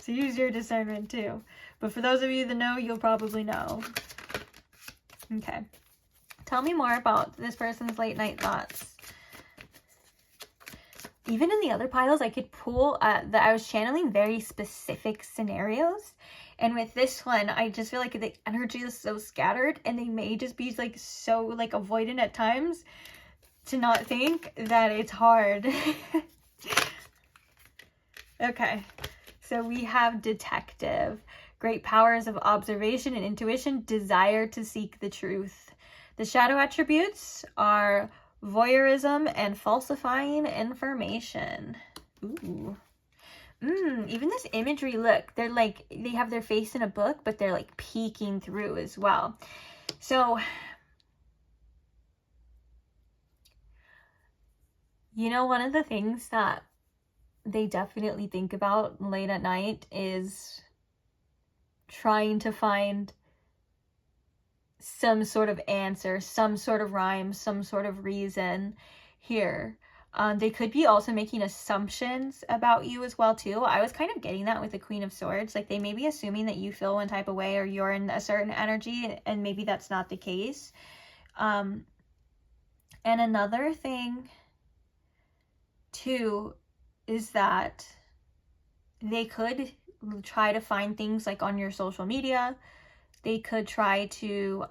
So use your discernment too. But for those of you that know, you'll probably know. Okay. Tell me more about this person's late night thoughts. Even in the other piles, I could pull that I was channeling very specific scenarios. And with this one, I just feel like the energy is so scattered, and they may just be like so like avoidant at times to not think that it's hard. Okay, so we have detective, great powers of observation and intuition, desire to seek the truth. The shadow attributes are voyeurism and falsifying information. Ooh. Even this imagery, look, they're like, they have their face in a book, but they're like peeking through as well. So, you know, one of the things that they definitely think about late at night is trying to find some sort of answer, some sort of rhyme, some sort of reason here. They could be also making assumptions about you as well too. I was kind of getting that with the Queen of Swords. Like they may be assuming that you feel one type of way or you're in a certain energy, and maybe that's not the case. And And another thing too is that they could try to find things like on your social media. They could try to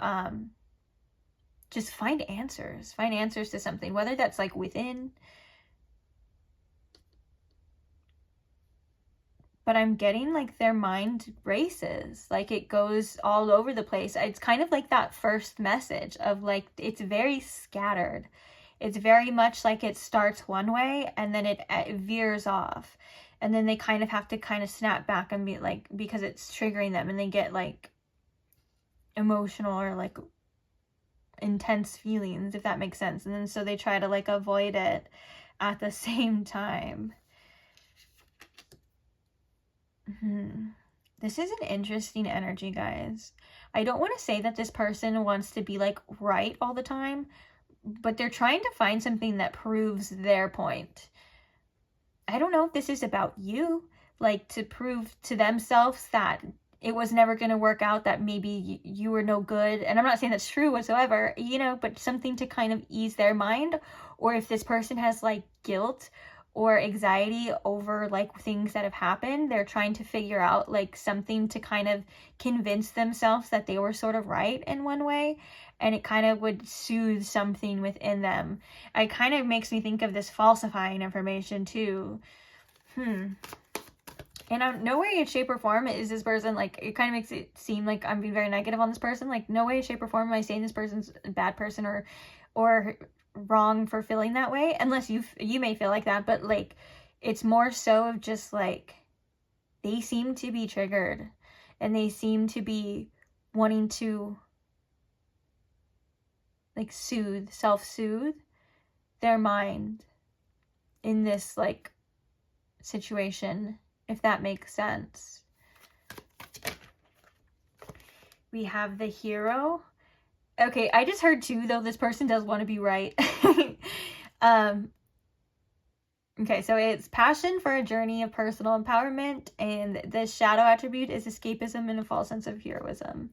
just find answers to something, whether that's like within. But I'm getting like their mind races, like it goes all over the place. It's kind of like that first message of like, it's very scattered. It's very much like it starts one way and then it veers off. And then they kind of have to kind of snap back and be like, because it's triggering them, and they get like emotional or like intense feelings, if that makes sense. And then so they try to like avoid it at the same time. This is an interesting energy, guys. I don't want to say that this person wants to be like right all the time, but they're trying to find something that proves their point. I don't know if this is about you, like to prove to themselves that it was never going to work out, that maybe you were no good. And I'm not saying that's true whatsoever, you know, but something to kind of ease their mind. Or if this person has like guilt or anxiety over like things that have happened, they're trying to figure out like something to kind of convince themselves that they were sort of right in one way, and it kind of would soothe something within them. It kind of makes me think of this falsifying information too. And on no way, shape, or form is this person, like, it kind of makes it seem like I'm being very negative on this person. Like, no way, shape, or form am I saying this person's a bad person or wrong for feeling that way, unless you may feel like that, but like it's more so of just like they seem to be triggered and they seem to be wanting to like self-soothe their mind in this like situation, if that makes sense. We have the Hero. Okay, I just heard too, though, this person does want to be right. Okay, so it's passion for a journey of personal empowerment, and the shadow attribute is escapism and a false sense of heroism.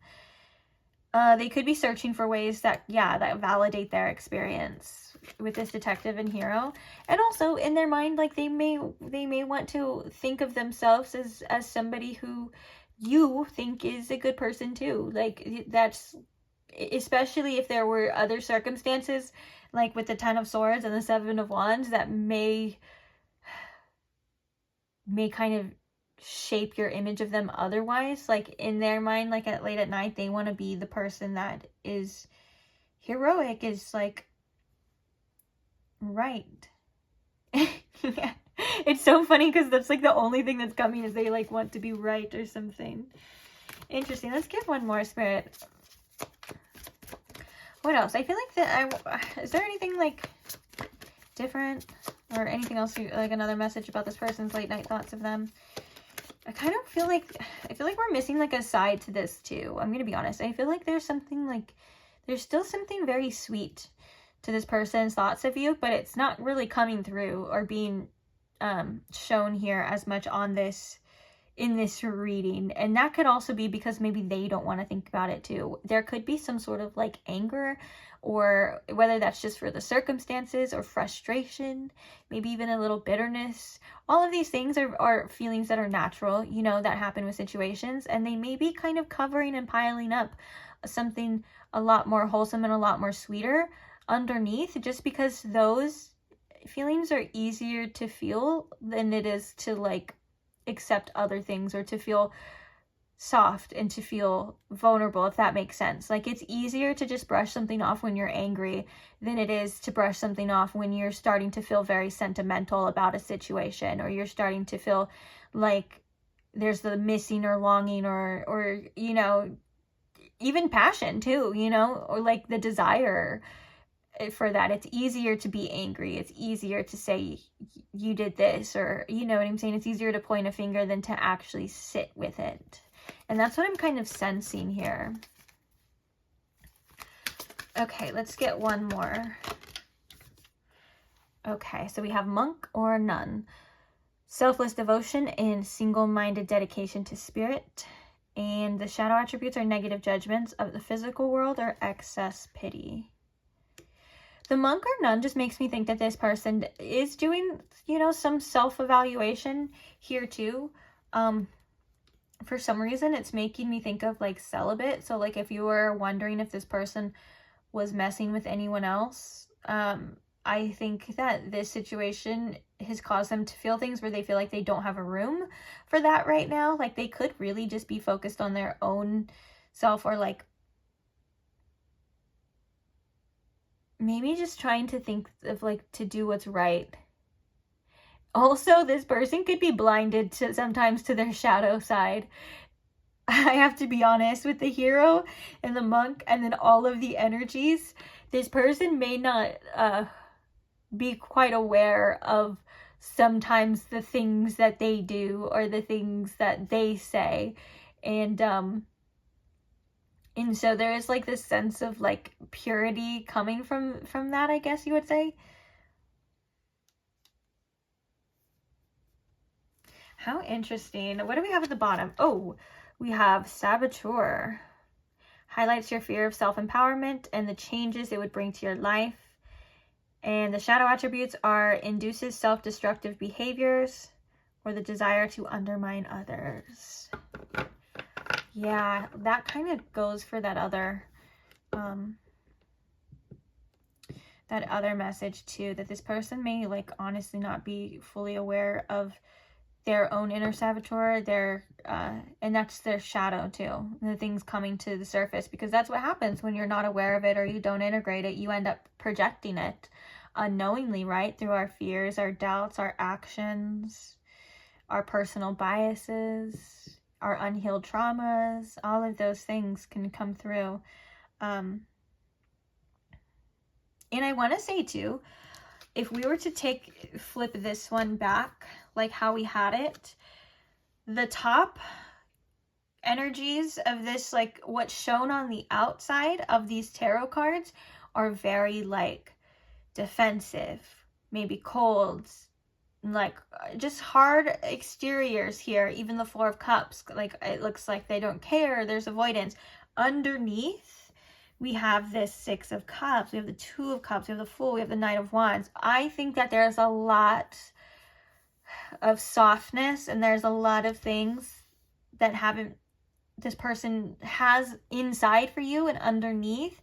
They could be searching for ways that validate their experience with this detective and hero. And also in their mind, like they may want to think of themselves as somebody who you think is a good person too. Like that's, especially if there were other circumstances, like with the 10 of Swords and the 7 of Wands, that may kind of shape your image of them otherwise. Like in their mind, like late at night, they want to be the person that is heroic, is like right. Yeah. It's so funny because that's like the only thing that's coming, is they like want to be right or something. Interesting. Let's get one more, Spirit. What else? I feel like that is there anything like different or anything else like another message about this person's late night thoughts of them? I kind of feel like we're missing like a side to this too. I'm gonna be honest. I feel like there's something like there's still something very sweet to this person's thoughts of you, but it's not really coming through or being shown here as much on this in this reading. And that could also be because maybe they don't want to think about it too. There could be some sort of like anger, or whether that's just for the circumstances or frustration, maybe even a little bitterness. All of these things are feelings that are natural, you know, that happen with situations, and they may be kind of covering and piling up something a lot more wholesome and a lot more sweeter underneath, just because those feelings are easier to feel than it is to like accept other things, or to feel soft and to feel vulnerable, if that makes sense. Like it's easier to just brush something off when you're angry than it is to brush something off when you're starting to feel very sentimental about a situation, or you're starting to feel like there's the missing or longing or you know, even passion too, you know, or like the desire for that. It's easier to be angry. It's easier to say you did this, or you know what I'm saying? It's easier to point a finger than to actually sit with it. And that's what I'm kind of sensing here. Okay, let's get one more. Okay, so we have monk or nun. Selfless devotion and single-minded dedication to spirit. And the shadow attributes are negative judgments of the physical world or excess pity. The monk or nun just makes me think that this person is doing, you know, some self-evaluation here too. For some reason, it's making me think of like celibate. So like if you were wondering if this person was messing with anyone else, I think that this situation has caused them to feel things where they feel like they don't have a room for that right now. Like they could really just be focused on their own self, or like maybe just trying to think of like to do what's right. Also, this person could be blinded to sometimes to their shadow side. I have to be honest, with the hero and the monk and then all of the energies, this person may not be quite aware of sometimes the things that they do or the things that they say. And so there is like this sense of like purity coming from that, I guess you would say. How interesting. What do we have at the bottom? Oh, we have Saboteur. Highlights your fear of self-empowerment and the changes it would bring to your life. And the shadow attributes are induces self-destructive behaviors or the desire to undermine others. Yeah, that kind of goes for that other message too, that this person may like honestly not be fully aware of their own inner saboteur, and that's their shadow too, the things coming to the surface, because that's what happens when you're not aware of it or you don't integrate it. You end up projecting it unknowingly, right? Through our fears, our doubts, our actions, our personal biases, our unhealed traumas. All of those things can come through. And I want to say too, if we were to flip this one back, like how we had it, the top energies of this, like what's shown on the outside of these tarot cards, are very like defensive, maybe cold, like just hard exteriors here. Even the Four of Cups, like it looks like they don't care, there's avoidance. Underneath we have this Six of Cups, we have the Two of Cups, we have the Fool, we have the Knight of Wands. I think that there's a lot of softness and there's a lot of things that this person has inside for you and underneath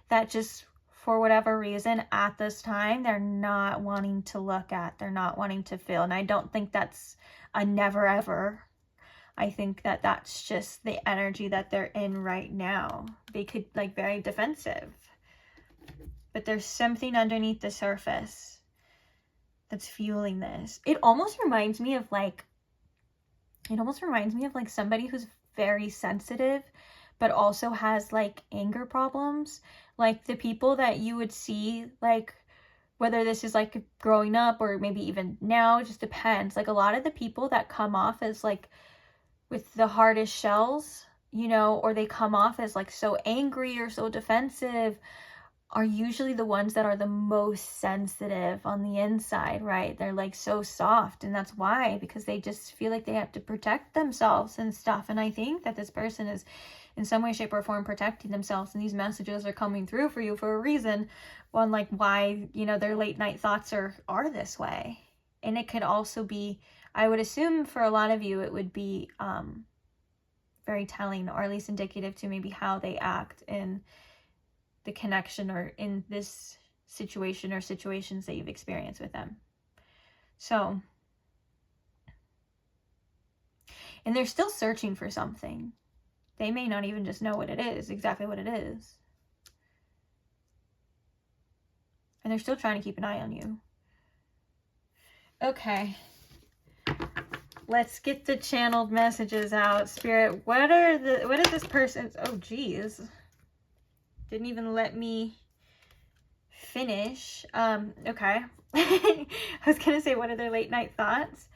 that just for whatever reason at this time they're not wanting to look at, they're not wanting to feel. And I don't think that's a never ever. I think that that's just the energy that they're in right now. They could like very defensive, but there's something underneath the surface that's fueling this. It almost reminds me of like somebody who's very sensitive, but also has like anger problems. Like the people that you would see, like whether this is like growing up or maybe even now, it just depends. Like a lot of the people that come off as like with the hardest shells, you know, or they come off as like so angry or so defensive, are usually the ones that are the most sensitive on the inside, right? They're like so soft, and that's why, because they just feel like they have to protect themselves and stuff. And I think that this person is in some way, shape, or form protecting themselves, and these messages are coming through for you for a reason. One, like why, you know, their late night thoughts are this way. And it could also be, I would assume for a lot of you, it would be very telling, or at least indicative to maybe how they act in the connection or in this situation or situations that you've experienced with them. So, and they're still searching for something. They may not even just know what it is, exactly what it is. And they're still trying to keep an eye on you. Okay. Let's get the channeled messages out. Spirit, what is this person's, oh geez. Didn't even let me finish. Okay. I was gonna say, what are their late night thoughts?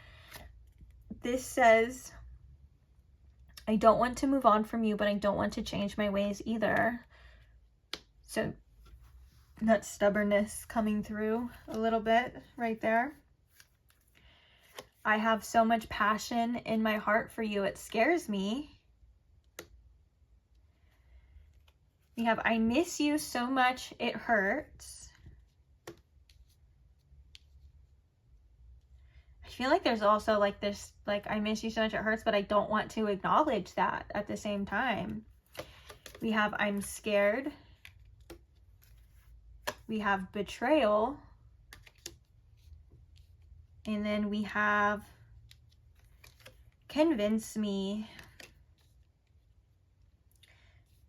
This says, I don't want to move on from you, but I don't want to change my ways either. So that stubbornness coming through a little bit right there. I have so much passion in my heart for you, it scares me. We have, I miss you so much, it hurts. feel like there's also like this, like, I miss you so much it hurts, but I don't want to acknowledge that at the same time. We have I'm scared. We have betrayal. And then we have convince me.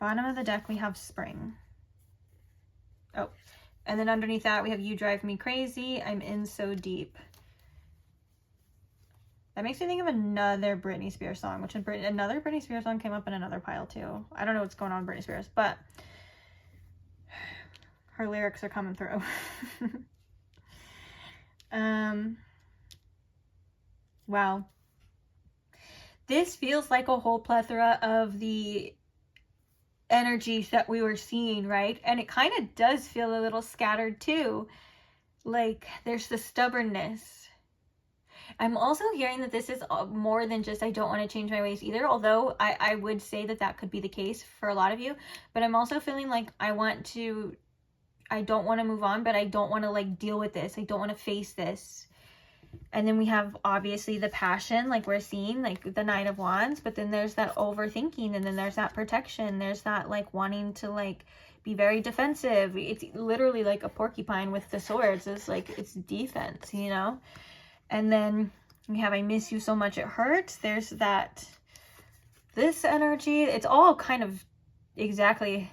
Bottom of the deck, we have spring. Oh, and then underneath that, we have you drive me crazy. I'm in so deep. That makes me think of another Britney Spears song, which another Britney Spears song came up in another pile too. I don't know what's going on with Britney Spears, but her lyrics are coming through. Wow. This feels like a whole plethora of the energies that we were seeing, right? And it kind of does feel a little scattered too. Like there's the stubbornness. I'm also hearing that this is more than just I don't want to change my ways either, although I would say that that could be the case for a lot of you. But I'm also feeling like I don't want to move on, but I don't want to like deal with this. I don't want to face this. And then we have obviously the passion, like we're seeing, like the Knight of Wands, but then there's that overthinking, and then there's that protection. There's that like wanting to like be very defensive. It's literally like a porcupine with the swords. It's like, it's defense, you know? And then we have I miss you so much it hurts. There's that, this energy. It's all kind of exactly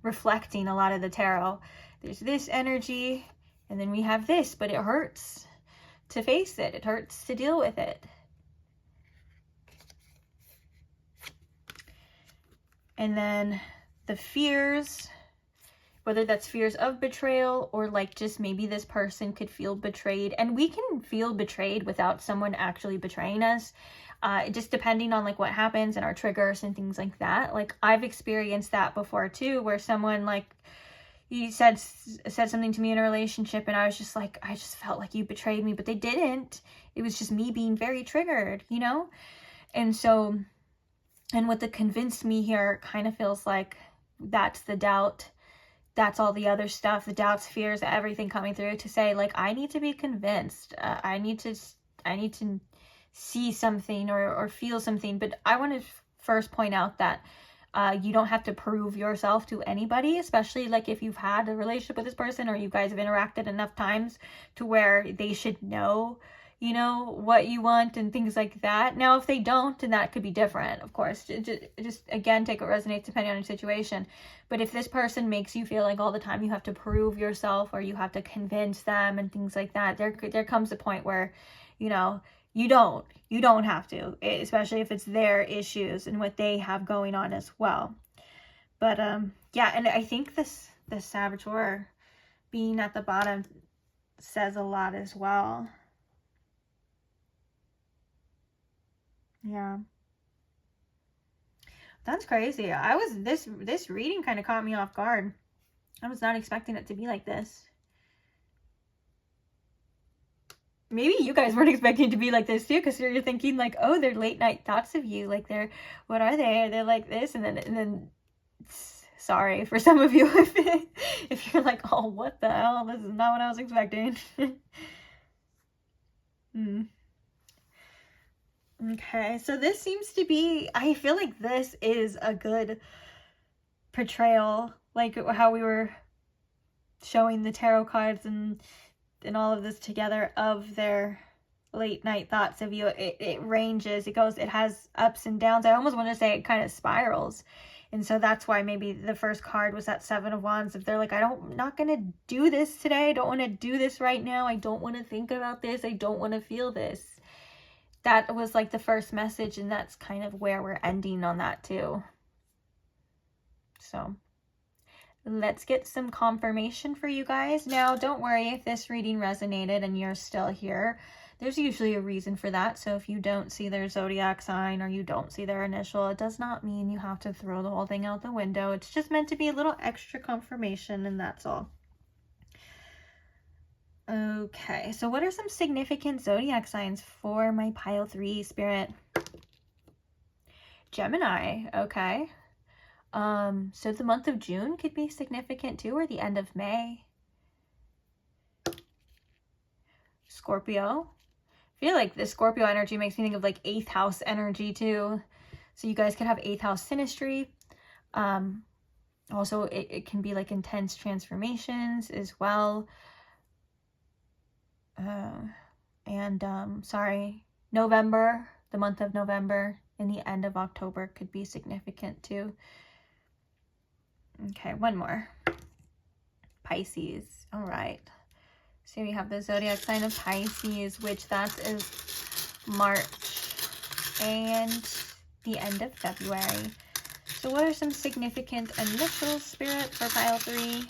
reflecting a lot of the tarot. There's this energy, and then we have this, but it hurts to face it. It hurts to deal with it. And then the fears, whether that's fears of betrayal or like just maybe this person could feel betrayed. And we can feel betrayed without someone actually betraying us. Just depending on like what happens and our triggers and things like that. Like I've experienced that before too, where someone like, you said something to me in a relationship and I was just like, I just felt like you betrayed me, but they didn't. It was just me being very triggered, you know? And so, and what the convinced me here kind of feels like that's the doubt. That's all the other stuff, the doubts, fears, everything coming through to say like, I need to be convinced. I need to see something or feel something. But I want to first point out that you don't have to prove yourself to anybody, especially like if you've had a relationship with this person or you guys have interacted enough times to where they should know, you know, what you want and things like that. Now, if they don't, then that could be different, of course. Just again, take what resonates depending on your situation. But if this person makes you feel like all the time you have to prove yourself or you have to convince them and things like that, there comes a point where, you know, you don't have to, especially if it's their issues and what they have going on as well. But yeah, and I think the saboteur being at the bottom says a lot as well. Yeah, that's crazy. This reading kind of caught me off guard. I was not expecting it to be like this. Maybe you guys weren't expecting it to be like this too, because you're thinking like, oh, they're late night thoughts of you, like what are they? They're like this, and then sorry for some of you if you're like, oh, what the hell? This is not what I was expecting. Okay, so this seems to be, I feel like this is a good portrayal, like how we were showing the tarot cards and all of this together of their late night thoughts of you. It ranges, it has ups and downs. I almost want to say it kind of spirals. And so that's why maybe the first card was that Seven of Wands. If they're like, I'm not going to do this today. I don't want to do this right now. I don't want to think about this. I don't want to feel this. That was like the first message, and that's kind of where we're ending on that too. So let's get some confirmation for you guys. Now, don't worry if this reading resonated and you're still here. There's usually a reason for that. So if you don't see their zodiac sign or you don't see their initial, it does not mean you have to throw the whole thing out the window. It's just meant to be a little extra confirmation, and that's all. Okay, so what are some significant zodiac signs for my pile 3 spirit? Gemini, okay. So the month of June could be significant too, or the end of May. Scorpio, feel like the Scorpio energy makes me think of like 8th house energy too. So you guys could have 8th house synastry. Also, it can be like intense transformations as well. Sorry, November, the month of November and the end of October could be significant too. Okay, one more. Pisces. All right. So we have the zodiac sign of Pisces, which that is March and the end of February. So what are some significant initials, Spirit, for pile 3?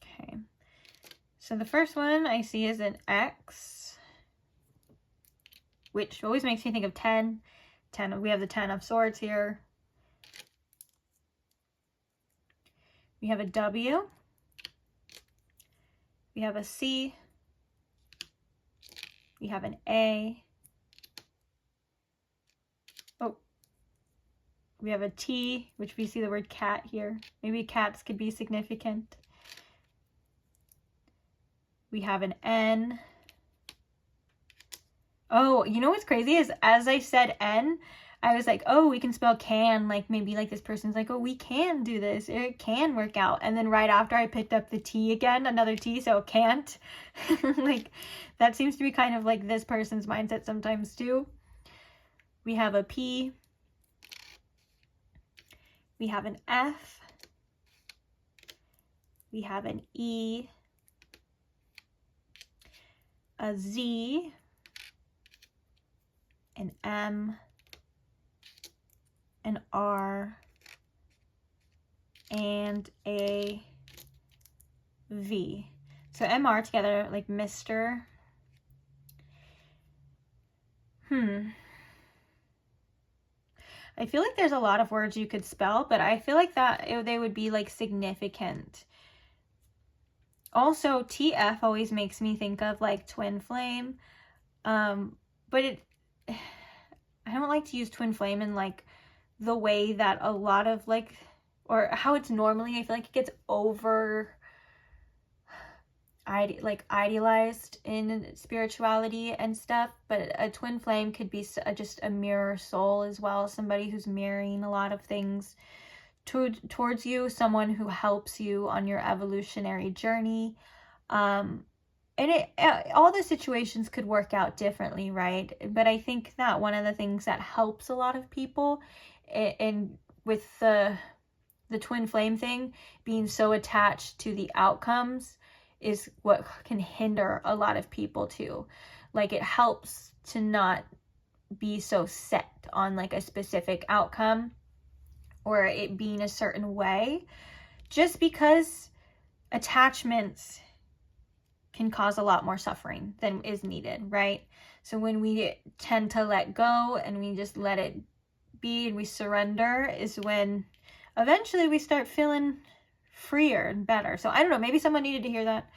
Okay. So the first one I see is an X, which always makes me think of 10. We have the 10 of Swords here. We have a W. We have a C. We have an A. Oh, we have a T, which we see the word cat here. Maybe cats could be significant. We have an N. Oh, you know what's crazy is as I said N, I was like, oh, we can spell can, like maybe like this person's like, oh, we can do this, it can work out. And then right after I picked up the T again, another T, so can't. Like that seems to be kind of like this person's mindset sometimes too. We have a P. We have an F. We have an E. A Z. An M. An R. And a V. So MR together, like Mr. I feel like there's a lot of words you could spell, but I feel like that they would be like significant. Also, TF always makes me think of like twin flame. But I don't like to use twin flame in like the way that a lot of like, or how it's normally, I feel like it gets over idealized in spirituality and stuff. But a twin flame could be just a mirror soul as well, somebody who's mirroring a lot of things towards you, someone who helps you on your evolutionary journey. And all the situations could work out differently, right? But I think that one of the things that helps a lot of people, and with the twin flame thing being so attached to the outcomes, is what can hinder a lot of people too. Like it helps to not be so set on like a specific outcome or it being a certain way, just because attachments can cause a lot more suffering than is needed, right? So when we tend to let go and we just let it be and we surrender is when eventually we start feeling freer and better. So I don't know, maybe someone needed to hear that.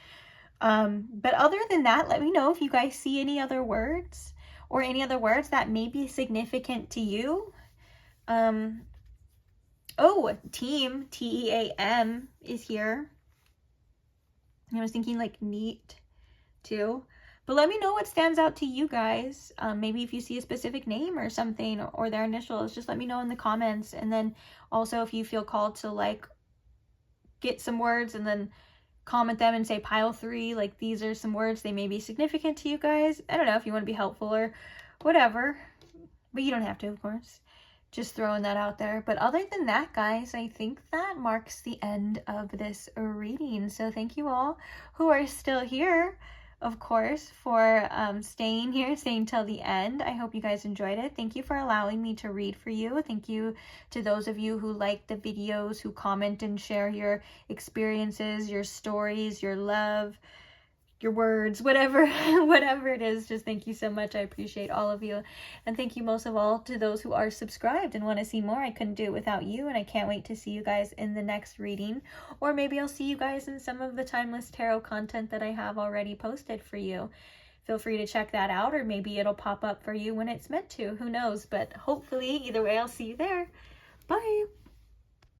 But other than that, let me know if you guys see any other words or any other words that may be significant to you. Oh, team, TEAM is here. I was thinking like neat too. But let me know what stands out to you guys. Maybe if you see a specific name or something or their initials, just let me know in the comments. And then also if you feel called to like get some words and then comment them and say pile 3, like these are some words, they may be significant to you guys. I don't know if you want to be helpful or whatever, but you don't have to, of course. Just throwing that out there. But other than that, guys, I think that marks the end of this reading. So thank you all who are still here, of course, for staying till the end. I hope you guys enjoyed it. Thank you for allowing me to read for you. Thank you to those of you who like the videos, who comment and share your experiences, your stories, your love, your words, whatever it is. Just thank you so much. I appreciate all of you. And thank you most of all to those who are subscribed and want to see more. I couldn't do it without you, and I can't wait to see you guys in the next reading, or maybe I'll see you guys in some of the timeless tarot content that I have already posted for you. Feel free to check that out, or maybe it'll pop up for you when it's meant to. Who knows? But hopefully, either way, I'll see you there. Bye.